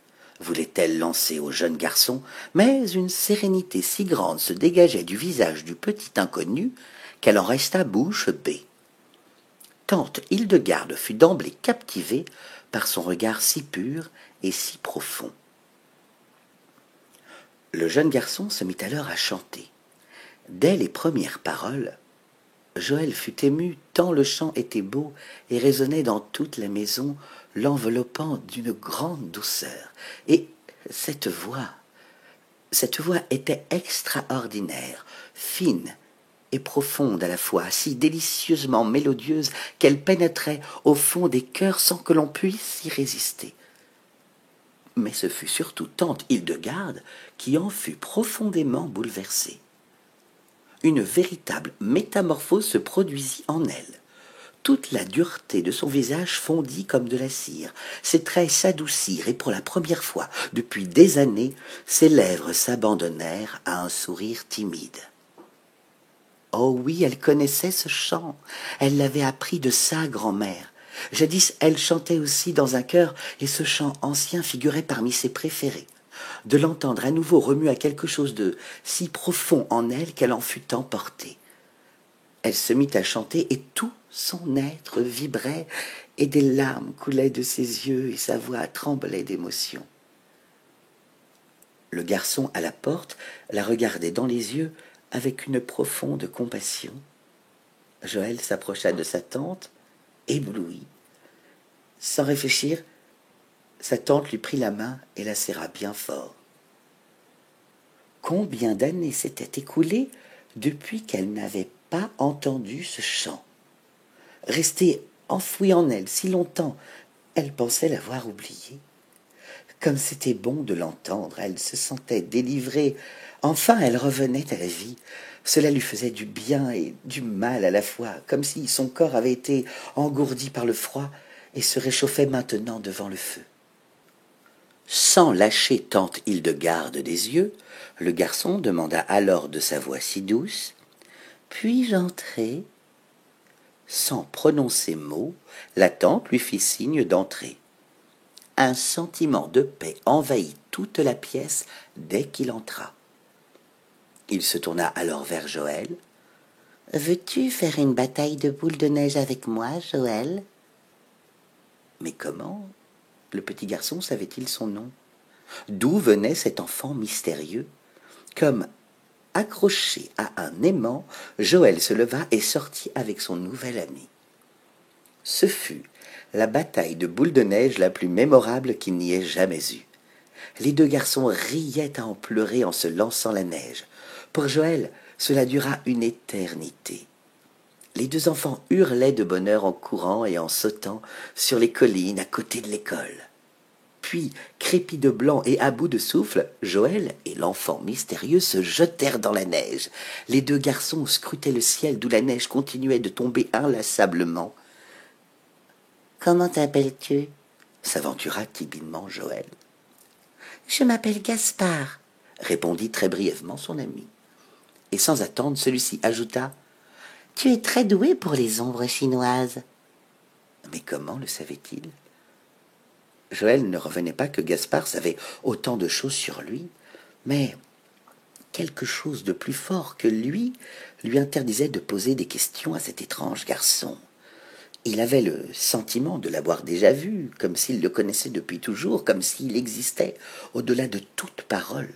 voulait-elle lancer au jeune garçon, mais une sérénité si grande se dégageait du visage du petit inconnu qu'elle en resta bouche bée. Tante Hildegarde fut d'emblée captivée par son regard si pur et si profond. Le jeune garçon se mit alors à chanter. Dès les premières paroles, Joël fut ému tant le chant était beau et résonnait dans toute la maison, l'enveloppant d'une grande douceur. Et cette voix était extraordinaire, fine et profonde à la fois, si délicieusement mélodieuse qu'elle pénétrait au fond des cœurs sans que l'on puisse y résister. Mais ce fut surtout tante Hildegarde qui en fut profondément bouleversée. Une véritable métamorphose se produisit en elle. Toute la dureté de son visage fondit comme de la cire, ses traits s'adoucirent et pour la première fois depuis des années, ses lèvres s'abandonnèrent à un sourire timide. « Oh oui, elle connaissait ce chant. Elle l'avait appris de sa grand-mère. Jadis, elle chantait aussi dans un chœur, et ce chant ancien figurait parmi ses préférés. De l'entendre à nouveau remua quelque chose de si profond en elle qu'elle en fut emportée. Elle se mit à chanter, et tout son être vibrait, et des larmes coulaient de ses yeux, et sa voix tremblait d'émotion. Le garçon à la porte la regardait dans les yeux avec une profonde compassion. Joël s'approcha de sa tante, ébloui. Sans réfléchir, sa tante lui prit la main et la serra bien fort. Combien d'années s'étaient écoulées depuis qu'elle n'avait pas entendu ce chant? Resté enfoui en elle si longtemps, elle pensait l'avoir oublié. Comme c'était bon de l'entendre, elle se sentait délivrée. Enfin, elle revenait à la vie. Cela lui faisait du bien et du mal à la fois, comme si son corps avait été engourdi par le froid et se réchauffait maintenant devant le feu. Sans lâcher tante Hildegarde des yeux, le garçon demanda alors de sa voix si douce « Puis-je entrer ?» Sans prononcer mot, la tante lui fit signe d'entrer. Un sentiment de paix envahit toute la pièce dès qu'il entra. Il se tourna alors vers Joël. « Veux-tu faire une bataille de boules de neige avec moi, Joël ?» Mais comment le petit garçon savait-il son nom? D'où venait cet enfant mystérieux? Comme accroché à un aimant, Joël se leva et sortit avec son nouvel ami. Ce fut la bataille de boules de neige la plus mémorable qu'il n'y ait jamais eue. Les deux garçons riaient à en pleurer en se lançant la neige. Pour Joël, cela dura une éternité. Les deux enfants hurlaient de bonheur en courant et en sautant sur les collines à côté de l'école. Puis, crépis de blanc et à bout de souffle, Joël et l'enfant mystérieux se jetèrent dans la neige. Les deux garçons scrutaient le ciel d'où la neige continuait de tomber inlassablement. « Comment t'appelles-tu » s'aventura timidement Joël. « Je m'appelle Gaspard » répondit très brièvement son ami. Et sans attendre, celui-ci ajouta « Tu es très doué pour les ombres chinoises. » Mais comment le savait-il? Joël ne revenait pas que Gaspard savait autant de choses sur lui, mais quelque chose de plus fort que lui interdisait de poser des questions à cet étrange garçon. Il avait le sentiment de l'avoir déjà vu, comme s'il le connaissait depuis toujours, comme s'il existait au-delà de toute parole.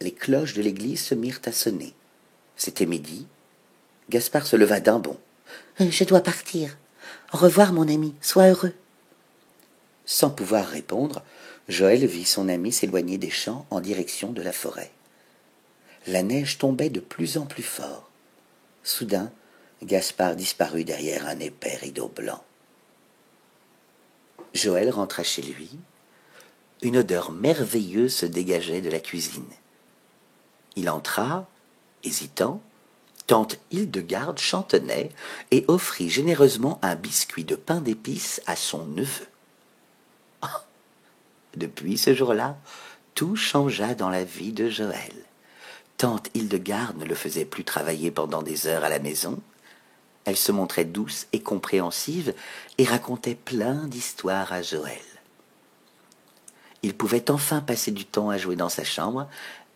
Les cloches de l'église se mirent à sonner. C'était midi. Gaspard se leva d'un bond. « Je dois partir. Au revoir, mon ami. Sois heureux. » Sans pouvoir répondre, Joël vit son ami s'éloigner des champs en direction de la forêt. La neige tombait de plus en plus fort. Soudain, Gaspard disparut derrière un épais rideau blanc. Joël rentra chez lui. Une odeur merveilleuse se dégageait de la cuisine. Il entra, hésitant. Tante Hildegarde chantonnait et offrit généreusement un biscuit de pain d'épices à son neveu. Depuis ce jour-là, tout changea dans la vie de Joël. Tante Hildegarde ne le faisait plus travailler pendant des heures à la maison. Elle se montrait douce et compréhensive et racontait plein d'histoires à Joël. Il pouvait enfin passer du temps à jouer dans sa chambre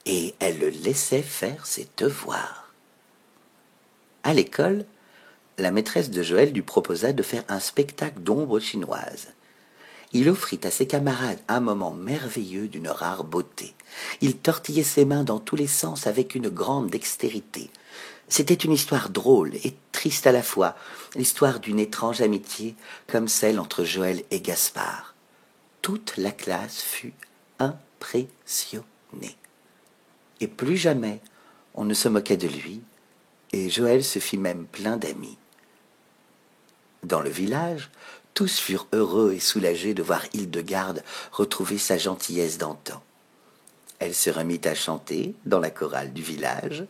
et elle le laissait faire ses devoirs. À l'école, la maîtresse de Joël lui proposa de faire un spectacle d'ombres chinoises. Il offrit à ses camarades un moment merveilleux d'une rare beauté. Il tortillait ses mains dans tous les sens avec une grande dextérité. C'était une histoire drôle et triste à la fois, l'histoire d'une étrange amitié comme celle entre Joël et Gaspard. Toute la classe fut impressionnée. Et plus jamais on ne se moquait de lui, et Joël se fit même plein d'amis. Dans le village, tous furent heureux et soulagés de voir Hildegarde retrouver sa gentillesse d'antan. Elle se remit à chanter dans la chorale du village.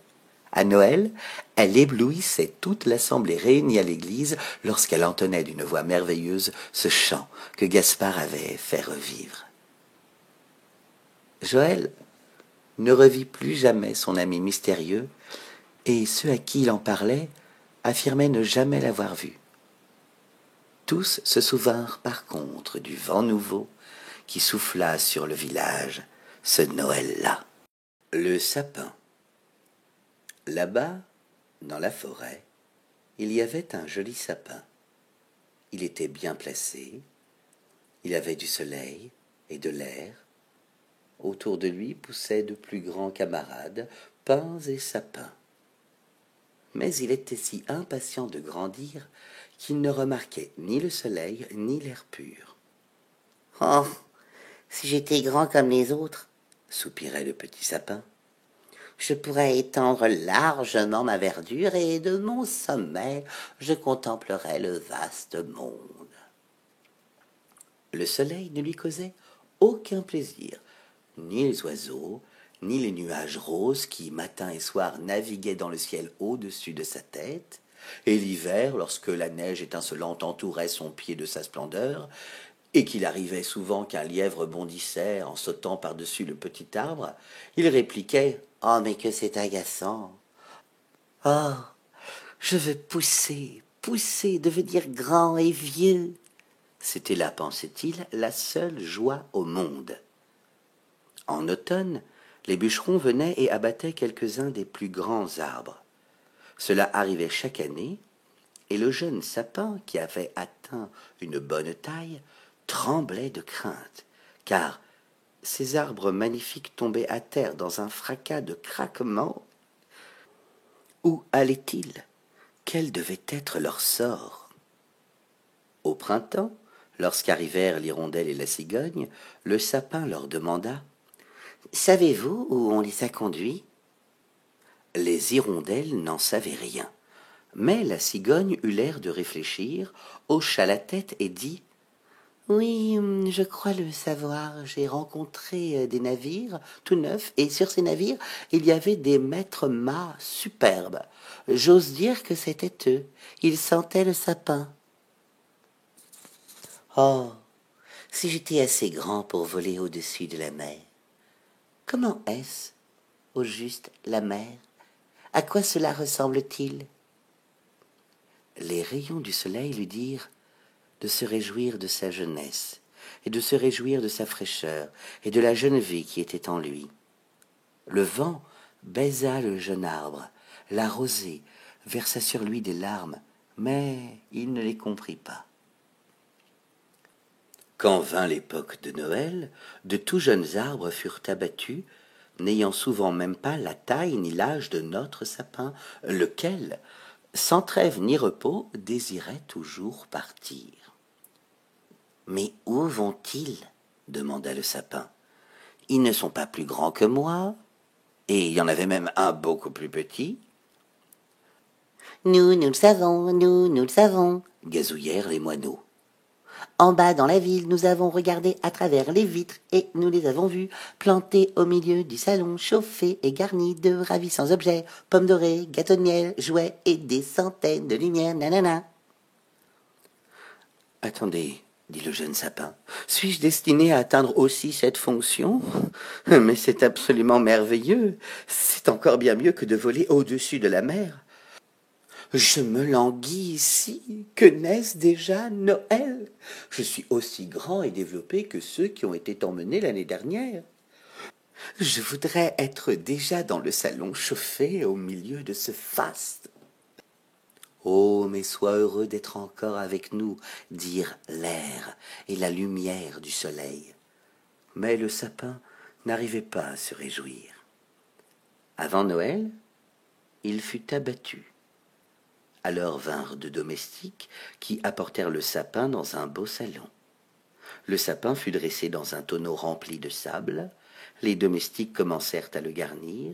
À Noël, elle éblouissait toute l'assemblée réunie à l'église lorsqu'elle entonnait d'une voix merveilleuse ce chant que Gaspard avait fait revivre. Joël ne revit plus jamais son ami mystérieux, et ceux à qui il en parlait affirmaient ne jamais l'avoir vu. Tous se souvinrent par contre du vent nouveau qui souffla sur le village ce Noël-là. Le sapin. Là-bas, dans la forêt, il y avait un joli sapin. Il était bien placé, il avait du soleil et de l'air. Autour de lui poussaient de plus grands camarades, pins et sapins. Mais il était si impatient de grandir qu'il ne remarquait ni le soleil ni l'air pur. « Oh, si j'étais grand comme les autres, soupirait le petit sapin, je pourrais étendre largement ma verdure et de mon sommet je contemplerais le vaste monde. » Le soleil ne lui causait aucun plaisir, ni les oiseaux, ni les nuages roses qui, matin et soir, naviguaient dans le ciel au-dessus de sa tête, et l'hiver, lorsque la neige étincelante entourait son pied de sa splendeur, et qu'il arrivait souvent qu'un lièvre bondissait en sautant par-dessus le petit arbre, il répliquait « Oh, mais que c'est agaçant! Oh, je veux pousser, pousser, devenir grand et vieux !» C'était là, pensait-il, la seule joie au monde. En automne, les bûcherons venaient et abattaient quelques-uns des plus grands arbres. Cela arrivait chaque année, et le jeune sapin, qui avait atteint une bonne taille, tremblait de crainte, car ces arbres magnifiques tombaient à terre dans un fracas de craquements. Où allaient-ils? Quel devait être leur sort? Au printemps, lorsqu'arrivèrent l'hirondelle et la cigogne, le sapin leur demanda « Savez-vous où on les a conduits ?» Les hirondelles n'en savaient rien, mais la cigogne eut l'air de réfléchir, hocha la tête et dit « Oui, je crois le savoir, j'ai rencontré des navires tout neufs, et sur ces navires, il y avait des maîtres mâts superbes. J'ose dire que c'étaient eux, ils sentaient le sapin. » Oh, si j'étais assez grand pour voler au-dessus de la mer. Comment est-ce, au juste, la mer? À quoi cela ressemble-t-il? Les rayons du soleil lui dirent de se réjouir de sa jeunesse, et de se réjouir de sa fraîcheur, et de la jeune vie qui était en lui. Le vent baisa le jeune arbre, l'arrosait, versa sur lui des larmes, mais il ne les comprit pas. Quand vint l'époque de Noël, de tout jeunes arbres furent abattus, n'ayant souvent même pas la taille ni l'âge de notre sapin, lequel, sans trêve ni repos, désirait toujours partir. « Mais où vont-ils » demanda le sapin. « Ils ne sont pas plus grands que moi, et il y en avait même un beaucoup plus petit. »« Nous le savons, nous le savons » gazouillèrent les moineaux. En bas dans la ville, nous avons regardé à travers les vitres et nous les avons vus plantés au milieu du salon, chauffés et garnis de ravissants objets, pommes dorées, gâteaux de miel, jouets et des centaines de lumières, nanana. Attendez, dit le jeune sapin, suis-je destiné à atteindre aussi cette fonction? Mais c'est absolument merveilleux, c'est encore bien mieux que de voler au-dessus de la mer. Je me languis ici, que n'est-ce déjà Noël? Je suis aussi grand et développé que ceux qui ont été emmenés l'année dernière. Je voudrais être déjà dans le salon chauffé au milieu de ce faste. Oh, mais sois heureux d'être encore avec nous, dirent l'air et la lumière du soleil. Mais le sapin n'arrivait pas à se réjouir. Avant Noël, il fut abattu. Alors vinrent deux domestiques qui apportèrent le sapin dans un beau salon. Le sapin fut dressé dans un tonneau rempli de sable. Les domestiques commencèrent à le garnir.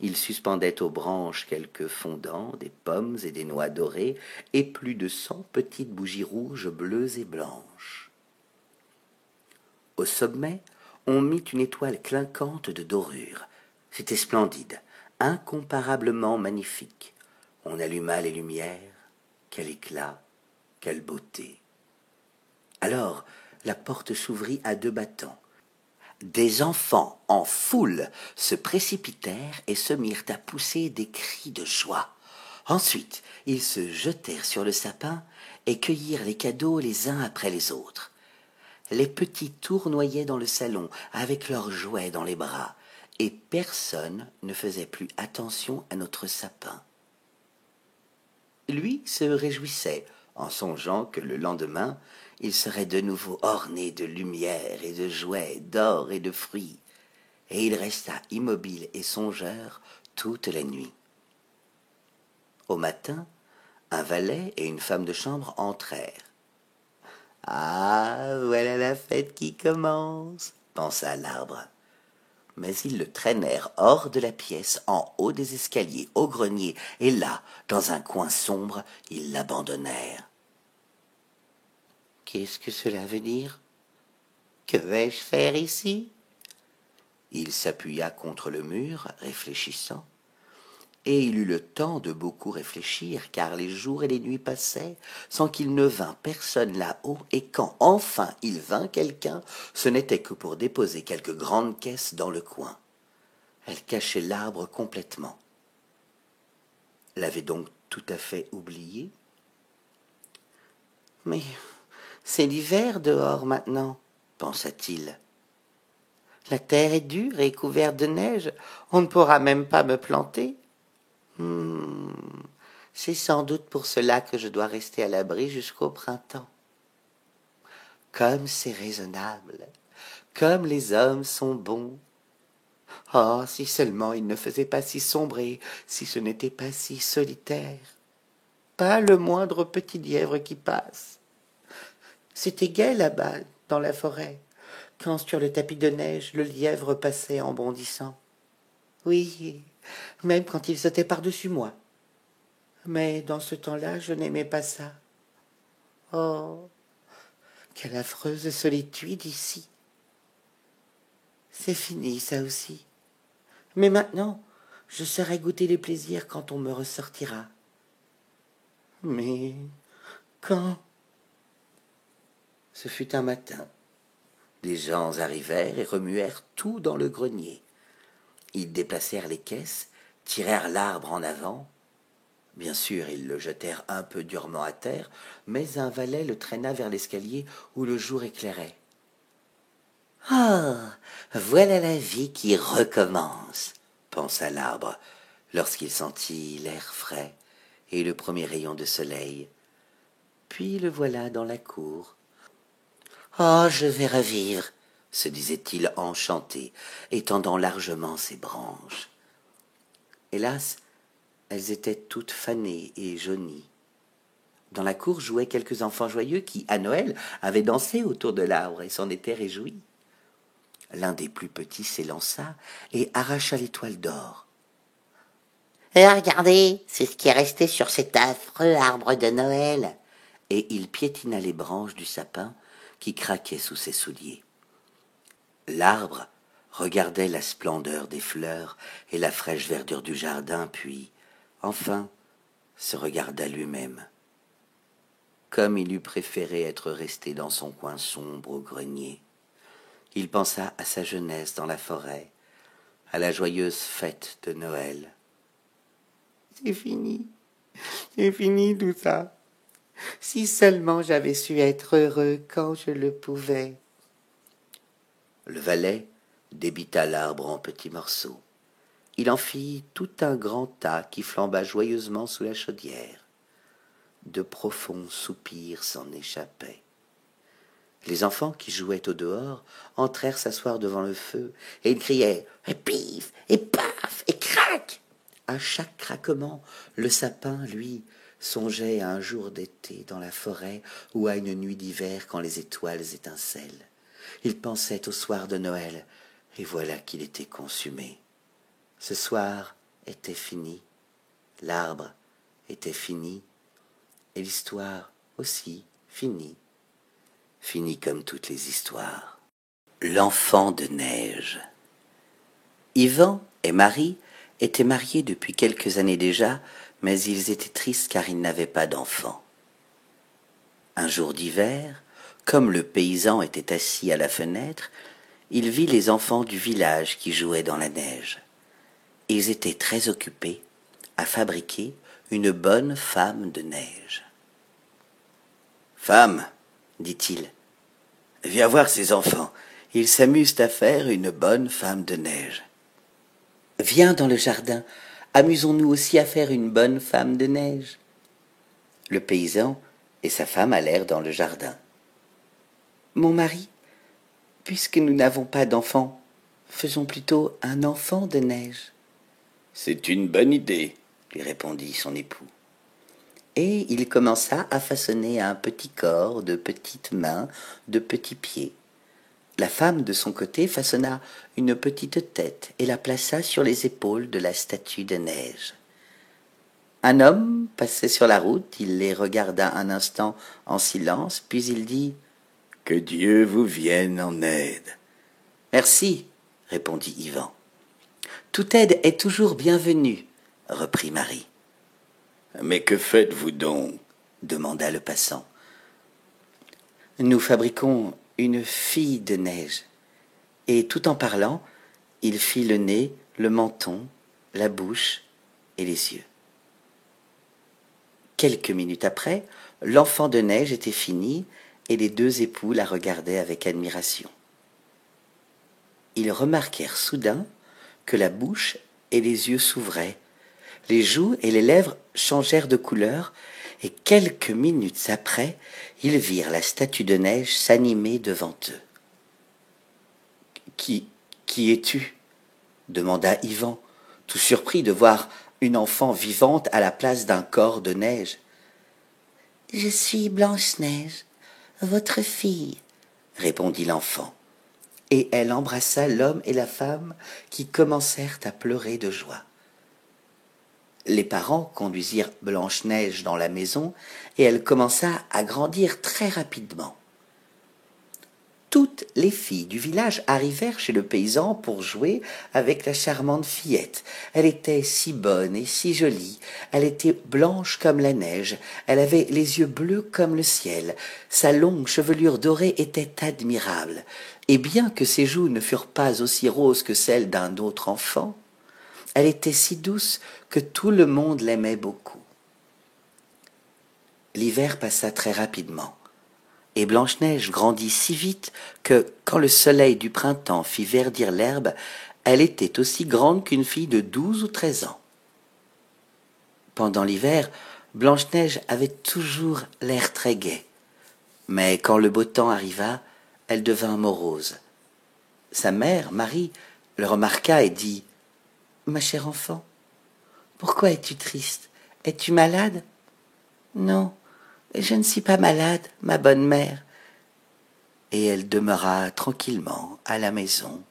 Ils suspendaient aux branches quelques fondants, des pommes et des noix dorées, et plus de 100 petites bougies rouges, bleues et blanches. Au sommet, on mit une étoile clinquante de dorure. C'était splendide, incomparablement magnifique. On alluma les lumières. Quel éclat, quelle beauté. Alors la porte s'ouvrit à deux battants. Des enfants en foule se précipitèrent et se mirent à pousser des cris de joie. Ensuite, ils se jetèrent sur le sapin et cueillirent les cadeaux les uns après les autres. Les petits tournoyaient dans le salon avec leurs jouets dans les bras, et personne ne faisait plus attention à notre sapin. Lui se réjouissait en songeant que le lendemain, il serait de nouveau orné de lumière et de jouets, d'or et de fruits, et il resta immobile et songeur toute la nuit. Au matin, un valet et une femme de chambre entrèrent. « Ah, voilà la fête qui commence !» pensa l'arbre. Mais ils le traînèrent hors de la pièce, en haut des escaliers, au grenier, et là, dans un coin sombre, ils l'abandonnèrent. « Qu'est-ce que cela veut dire? Que vais-je faire ici ?» Il s'appuya contre le mur, réfléchissant, et il eut le temps de beaucoup réfléchir, car les jours et les nuits passaient sans qu'il ne vînt personne là-haut, et quand enfin il vint quelqu'un, ce n'était que pour déposer quelques grandes caisses dans le coin. Elles cachaient l'arbre complètement. L'avait donc tout à fait oublié? « Mais c'est l'hiver dehors maintenant, » pensa-t-il. « La terre est dure et couverte de neige, on ne pourra même pas me planter. C'est sans doute pour cela que je dois rester à l'abri jusqu'au printemps. Comme c'est raisonnable, comme les hommes sont bons. Oh, si seulement il ne faisait pas si sombrer, si ce n'était pas si solitaire. Pas le moindre petit lièvre qui passe. C'était gai là-bas, dans la forêt, quand sur le tapis de neige le lièvre passait en bondissant. Oui, même quand il sautait par-dessus moi. Mais dans ce temps-là, je n'aimais pas ça. Oh, quelle affreuse solitude ici. C'est fini, ça aussi. Mais maintenant, je saurai goûter les plaisirs quand on me ressortira. Mais quand? Ce fut un matin. Des gens arrivèrent et remuèrent tout dans le grenier. Ils déplacèrent les caisses, tirèrent l'arbre en avant. Bien sûr, ils le jetèrent un peu durement à terre, mais un valet le traîna vers l'escalier où le jour éclairait. « Ah, voilà la vie qui recommence !» pensa l'arbre, lorsqu'il sentit l'air frais et le premier rayon de soleil. Puis le voilà dans la cour. « Oh, je vais revivre !» se disait-il enchanté, étendant largement ses branches. Hélas, elles étaient toutes fanées et jaunies. Dans la cour jouaient quelques enfants joyeux qui, à Noël, avaient dansé autour de l'arbre et s'en étaient réjouis. L'un des plus petits s'élança et arracha l'étoile d'or. « Regardez, c'est ce qui est resté sur cet affreux arbre de Noël !» Et il piétina les branches du sapin qui craquaient sous ses souliers. L'arbre regardait la splendeur des fleurs et la fraîche verdure du jardin, puis, enfin, se regarda lui-même. Comme il eût préféré être resté dans son coin sombre au grenier. Il pensa à sa jeunesse dans la forêt, à la joyeuse fête de Noël. C'est fini tout ça. Si seulement j'avais su être heureux quand je le pouvais. Le valet débita l'arbre en petits morceaux. Il en fit tout un grand tas qui flamba joyeusement sous la chaudière. De profonds soupirs s'en échappaient. Les enfants qui jouaient au dehors entrèrent s'asseoir devant le feu, et ils criaient « Et pif, et paf, et crac !» À chaque craquement, le sapin, lui, songeait à un jour d'été dans la forêt ou à une nuit d'hiver quand les étoiles étincellent. Il pensait au soir de Noël, et voilà qu'il était consumé. Ce soir était fini, l'arbre était fini, et l'histoire aussi finie. Fini comme toutes les histoires. L'enfant de neige. Yvan et Marie étaient mariés depuis quelques années déjà, mais ils étaient tristes car ils n'avaient pas d'enfants. Un jour d'hiver, comme le paysan était assis à la fenêtre, il vit les enfants du village qui jouaient dans la neige. Ils étaient très occupés à fabriquer une bonne femme de neige. « Femme, dit-il, viens voir ces enfants. Ils s'amusent à faire une bonne femme de neige. »« Viens dans le jardin, amusons-nous aussi à faire une bonne femme de neige. » Le paysan et sa femme allèrent dans le jardin. « Mon mari, puisque nous n'avons pas d'enfant, faisons plutôt un enfant de neige. »« C'est une bonne idée, » lui répondit son époux. Et il commença à façonner un petit corps, de petites mains, de petits pieds. La femme, de son côté, façonna une petite tête et la plaça sur les épaules de la statue de neige. Un homme passait sur la route, il les regarda un instant en silence, puis il dit « Que Dieu vous vienne en aide. »« Merci, répondit Yvan. Toute aide est toujours bienvenue, reprit Marie. Mais que faites-vous donc ? Demanda le passant. Nous fabriquons une fille de neige. Et tout en parlant, il fit le nez, le menton, la bouche et les yeux. Quelques minutes après, l'enfant de neige était fini et les deux époux la regardaient avec admiration. Ils remarquèrent soudain que la bouche et les yeux s'ouvraient, les joues et les lèvres changèrent de couleur, et quelques minutes après, ils virent la statue de neige s'animer devant eux. « Qui es-tu » demanda Yvan, tout surpris de voir une enfant vivante à la place d'un corps de neige. « Je suis Blanche-Neige, votre fille, » répondit l'enfant, et elle embrassa l'homme et la femme qui commencèrent à pleurer de joie. Les parents conduisirent Blanche-Neige dans la maison et elle commença à grandir très rapidement. Toutes les filles du village arrivèrent chez le paysan pour jouer avec la charmante fillette. Elle était si bonne et si jolie, elle était blanche comme la neige, elle avait les yeux bleus comme le ciel, sa longue chevelure dorée était admirable, et bien que ses joues ne furent pas aussi roses que celles d'un autre enfant, elle était si douce que tout le monde l'aimait beaucoup. L'hiver passa très rapidement, et Blanche-Neige grandit si vite que, quand le soleil du printemps fit verdir l'herbe, elle était aussi grande qu'une fille de 12 ou 13 ans. Pendant l'hiver, Blanche-Neige avait toujours l'air très gai, mais quand le beau temps arriva, elle devint morose. Sa mère, Marie, le remarqua et dit « Ma chère enfant, pourquoi es-tu triste? Es-tu malade? »« Non, je ne suis pas malade, ma bonne mère. » Et elle demeura tranquillement à la maison.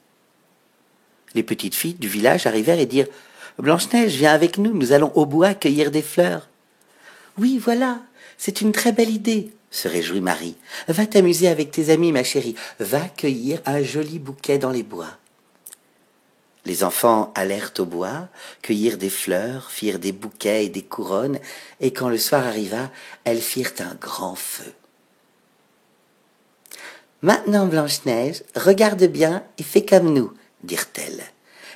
Les petites filles du village arrivèrent et dirent « Blanche-Neige, viens avec nous, nous allons au bois cueillir des fleurs. »« Oui, voilà, c'est une très belle idée, » se réjouit Marie. « Va t'amuser avec tes amis, ma chérie, va cueillir un joli bouquet dans les bois. » Les enfants allèrent au bois, cueillirent des fleurs, firent des bouquets et des couronnes, et quand le soir arriva, elles firent un grand feu. « Maintenant, Blanche-Neige, regarde bien et fais comme nous, » dirent-elles.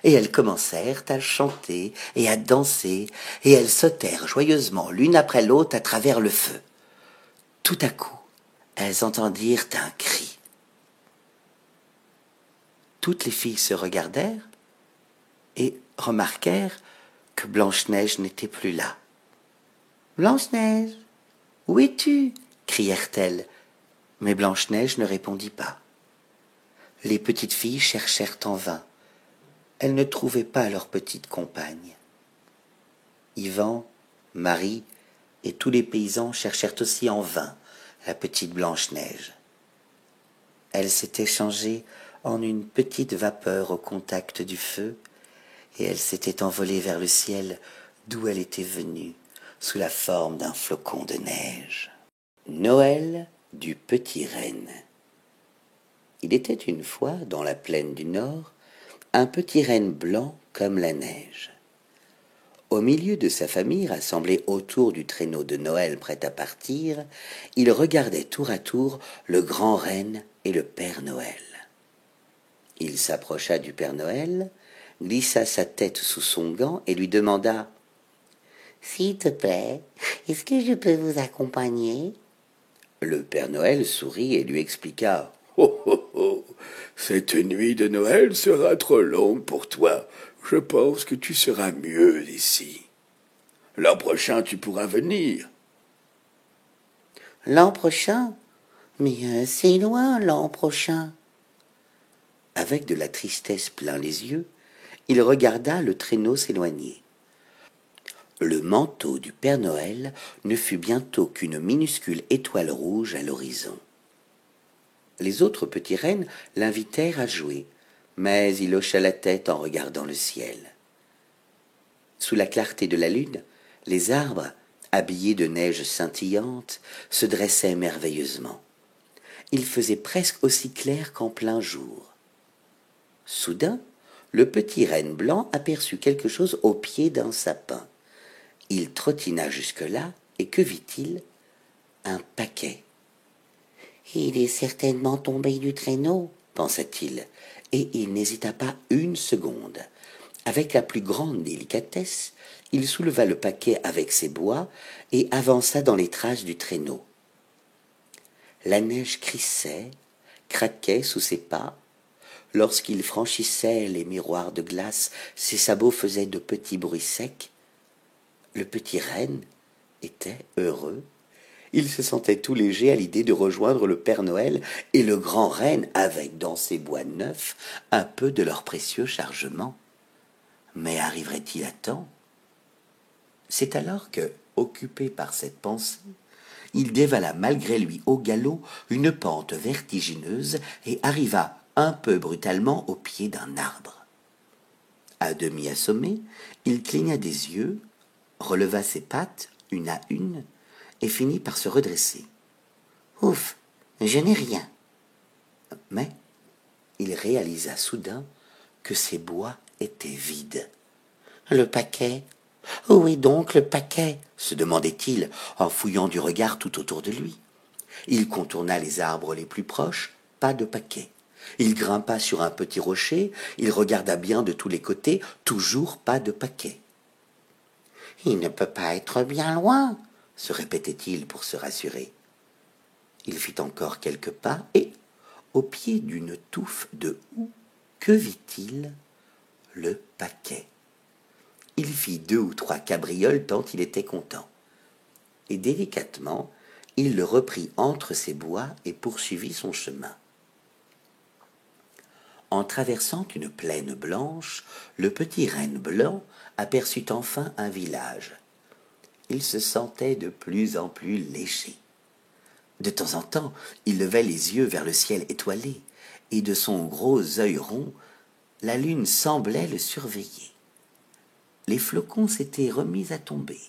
Et elles commencèrent à chanter et à danser, et elles sautèrent joyeusement l'une après l'autre à travers le feu. Tout à coup, elles entendirent un cri. Toutes les filles se regardèrent et remarquèrent que Blanche-Neige n'était plus là. « Blanche-Neige, où es-tu » crièrent-elles, mais Blanche-Neige ne répondit pas. Les petites filles cherchèrent en vain. Elles ne trouvaient pas leur petite compagne. Yvan, Marie et tous les paysans cherchèrent aussi en vain la petite Blanche-Neige. Elle s'était changée en une petite vapeur au contact du feu, et elle s'était envolée vers le ciel d'où elle était venue, sous la forme d'un flocon de neige. Noël du petit renne. Il était une fois, dans la plaine du Nord, un petit renne blanc comme la neige. Au milieu de sa famille, rassemblée autour du traîneau de Noël prêt à partir, il regardait tour à tour le grand renne et le Père Noël. Il s'approcha du Père Noël, glissa sa tête sous son gant et lui demanda « S'il te plaît, est-ce que je peux vous accompagner ?» Le Père Noël sourit et lui expliqua « Oh, oh, oh, cette nuit de Noël sera trop longue pour toi. Je pense que tu seras mieux ici. L'an prochain, tu pourras venir. » « L'an prochain? Mais c'est loin, l'an prochain. » Avec de la tristesse plein les yeux, il regarda le traîneau s'éloigner. Le manteau du Père Noël ne fut bientôt qu'une minuscule étoile rouge à l'horizon. Les autres petits rennes l'invitèrent à jouer, mais il hocha la tête en regardant le ciel. Sous la clarté de la lune, les arbres, habillés de neige scintillante, se dressaient merveilleusement. Il faisait presque aussi clair qu'en plein jour. Soudain, le petit renne blanc aperçut quelque chose au pied d'un sapin. Il trottina jusque-là, et que vit-il? Un paquet. « Il est certainement tombé du traîneau, » pensa-t-il, et il n'hésita pas une seconde. Avec la plus grande délicatesse, il souleva le paquet avec ses bois et avança dans les traces du traîneau. La neige crissait, craquait sous ses pas. Lorsqu'il franchissait les miroirs de glace, ses sabots faisaient de petits bruits secs. Le petit renne était heureux. Il se sentait tout léger à l'idée de rejoindre le Père Noël et le grand renne avec dans ses bois neufs un peu de leur précieux chargement. Mais arriverait-il à temps? C'est alors que, occupé par cette pensée, il dévala malgré lui au galop une pente vertigineuse et arriva un peu brutalement au pied d'un arbre. À demi assommé, il cligna des yeux, releva ses pattes une à une et finit par se redresser. « Ouf, je n'ai rien !» Mais il réalisa soudain que ses bois étaient vides. « Le paquet? Où est donc le paquet ?» se demandait-il en fouillant du regard tout autour de lui. Il contourna les arbres les plus proches, pas de paquet. Il grimpa sur un petit rocher, il regarda bien de tous les côtés, toujours pas de paquet. « Il ne peut pas être bien loin !» se répétait-il pour se rassurer. Il fit encore quelques pas et, au pied d'une touffe de houx, que vit-il? Le paquet. Il fit 2 ou 3 cabrioles tant il était content. Et délicatement, il le reprit entre ses bois et poursuivit son chemin. En traversant une plaine blanche, le petit renne blanc aperçut enfin un village. Il se sentait de plus en plus léger. De temps en temps, il levait les yeux vers le ciel étoilé, et de son gros œil rond, la lune semblait le surveiller. Les flocons s'étaient remis à tomber.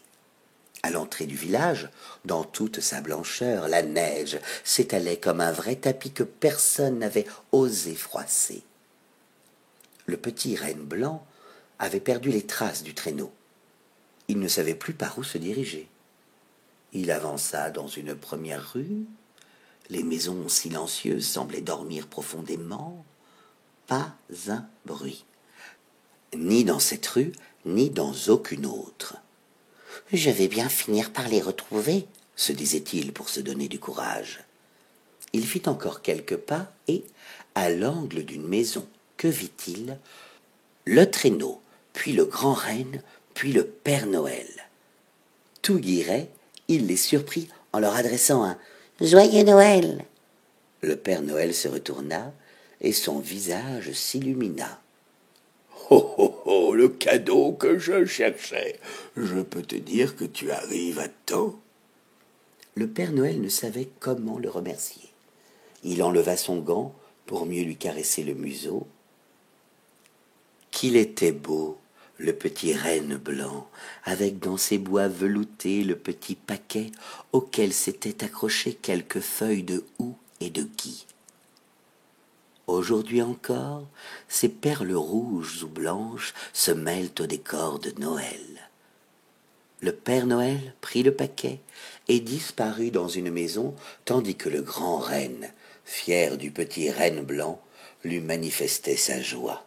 À l'entrée du village, dans toute sa blancheur, la neige s'étalait comme un vrai tapis que personne n'avait osé froisser. Le petit renne blanc avait perdu les traces du traîneau. Il ne savait plus par où se diriger. Il avança dans une première rue. Les maisons silencieuses semblaient dormir profondément. Pas un bruit. Ni dans cette rue, ni dans aucune autre. « Je vais bien finir par les retrouver, » se disait-il pour se donner du courage. Il fit encore quelques pas et, à l'angle d'une maison, que vit-il? Le traîneau, puis le grand renne, puis le Père Noël. Tout guiret, il les surprit en leur adressant un « Joyeux Noël !» Le Père Noël se retourna et son visage s'illumina. « Oh, oh, oh, le cadeau que je cherchais. Je peux te dire que tu arrives à temps. » Le Père Noël ne savait comment le remercier. Il enleva son gant pour mieux lui caresser le museau. Qu'il était beau, le petit renne blanc, avec dans ses bois veloutés le petit paquet auquel s'étaient accrochées quelques feuilles de houx et de gui. Aujourd'hui encore, ces perles rouges ou blanches se mêlent au décor de Noël. Le Père Noël prit le paquet et disparut dans une maison, tandis que le grand renne, fier du petit renne blanc, lui manifestait sa joie.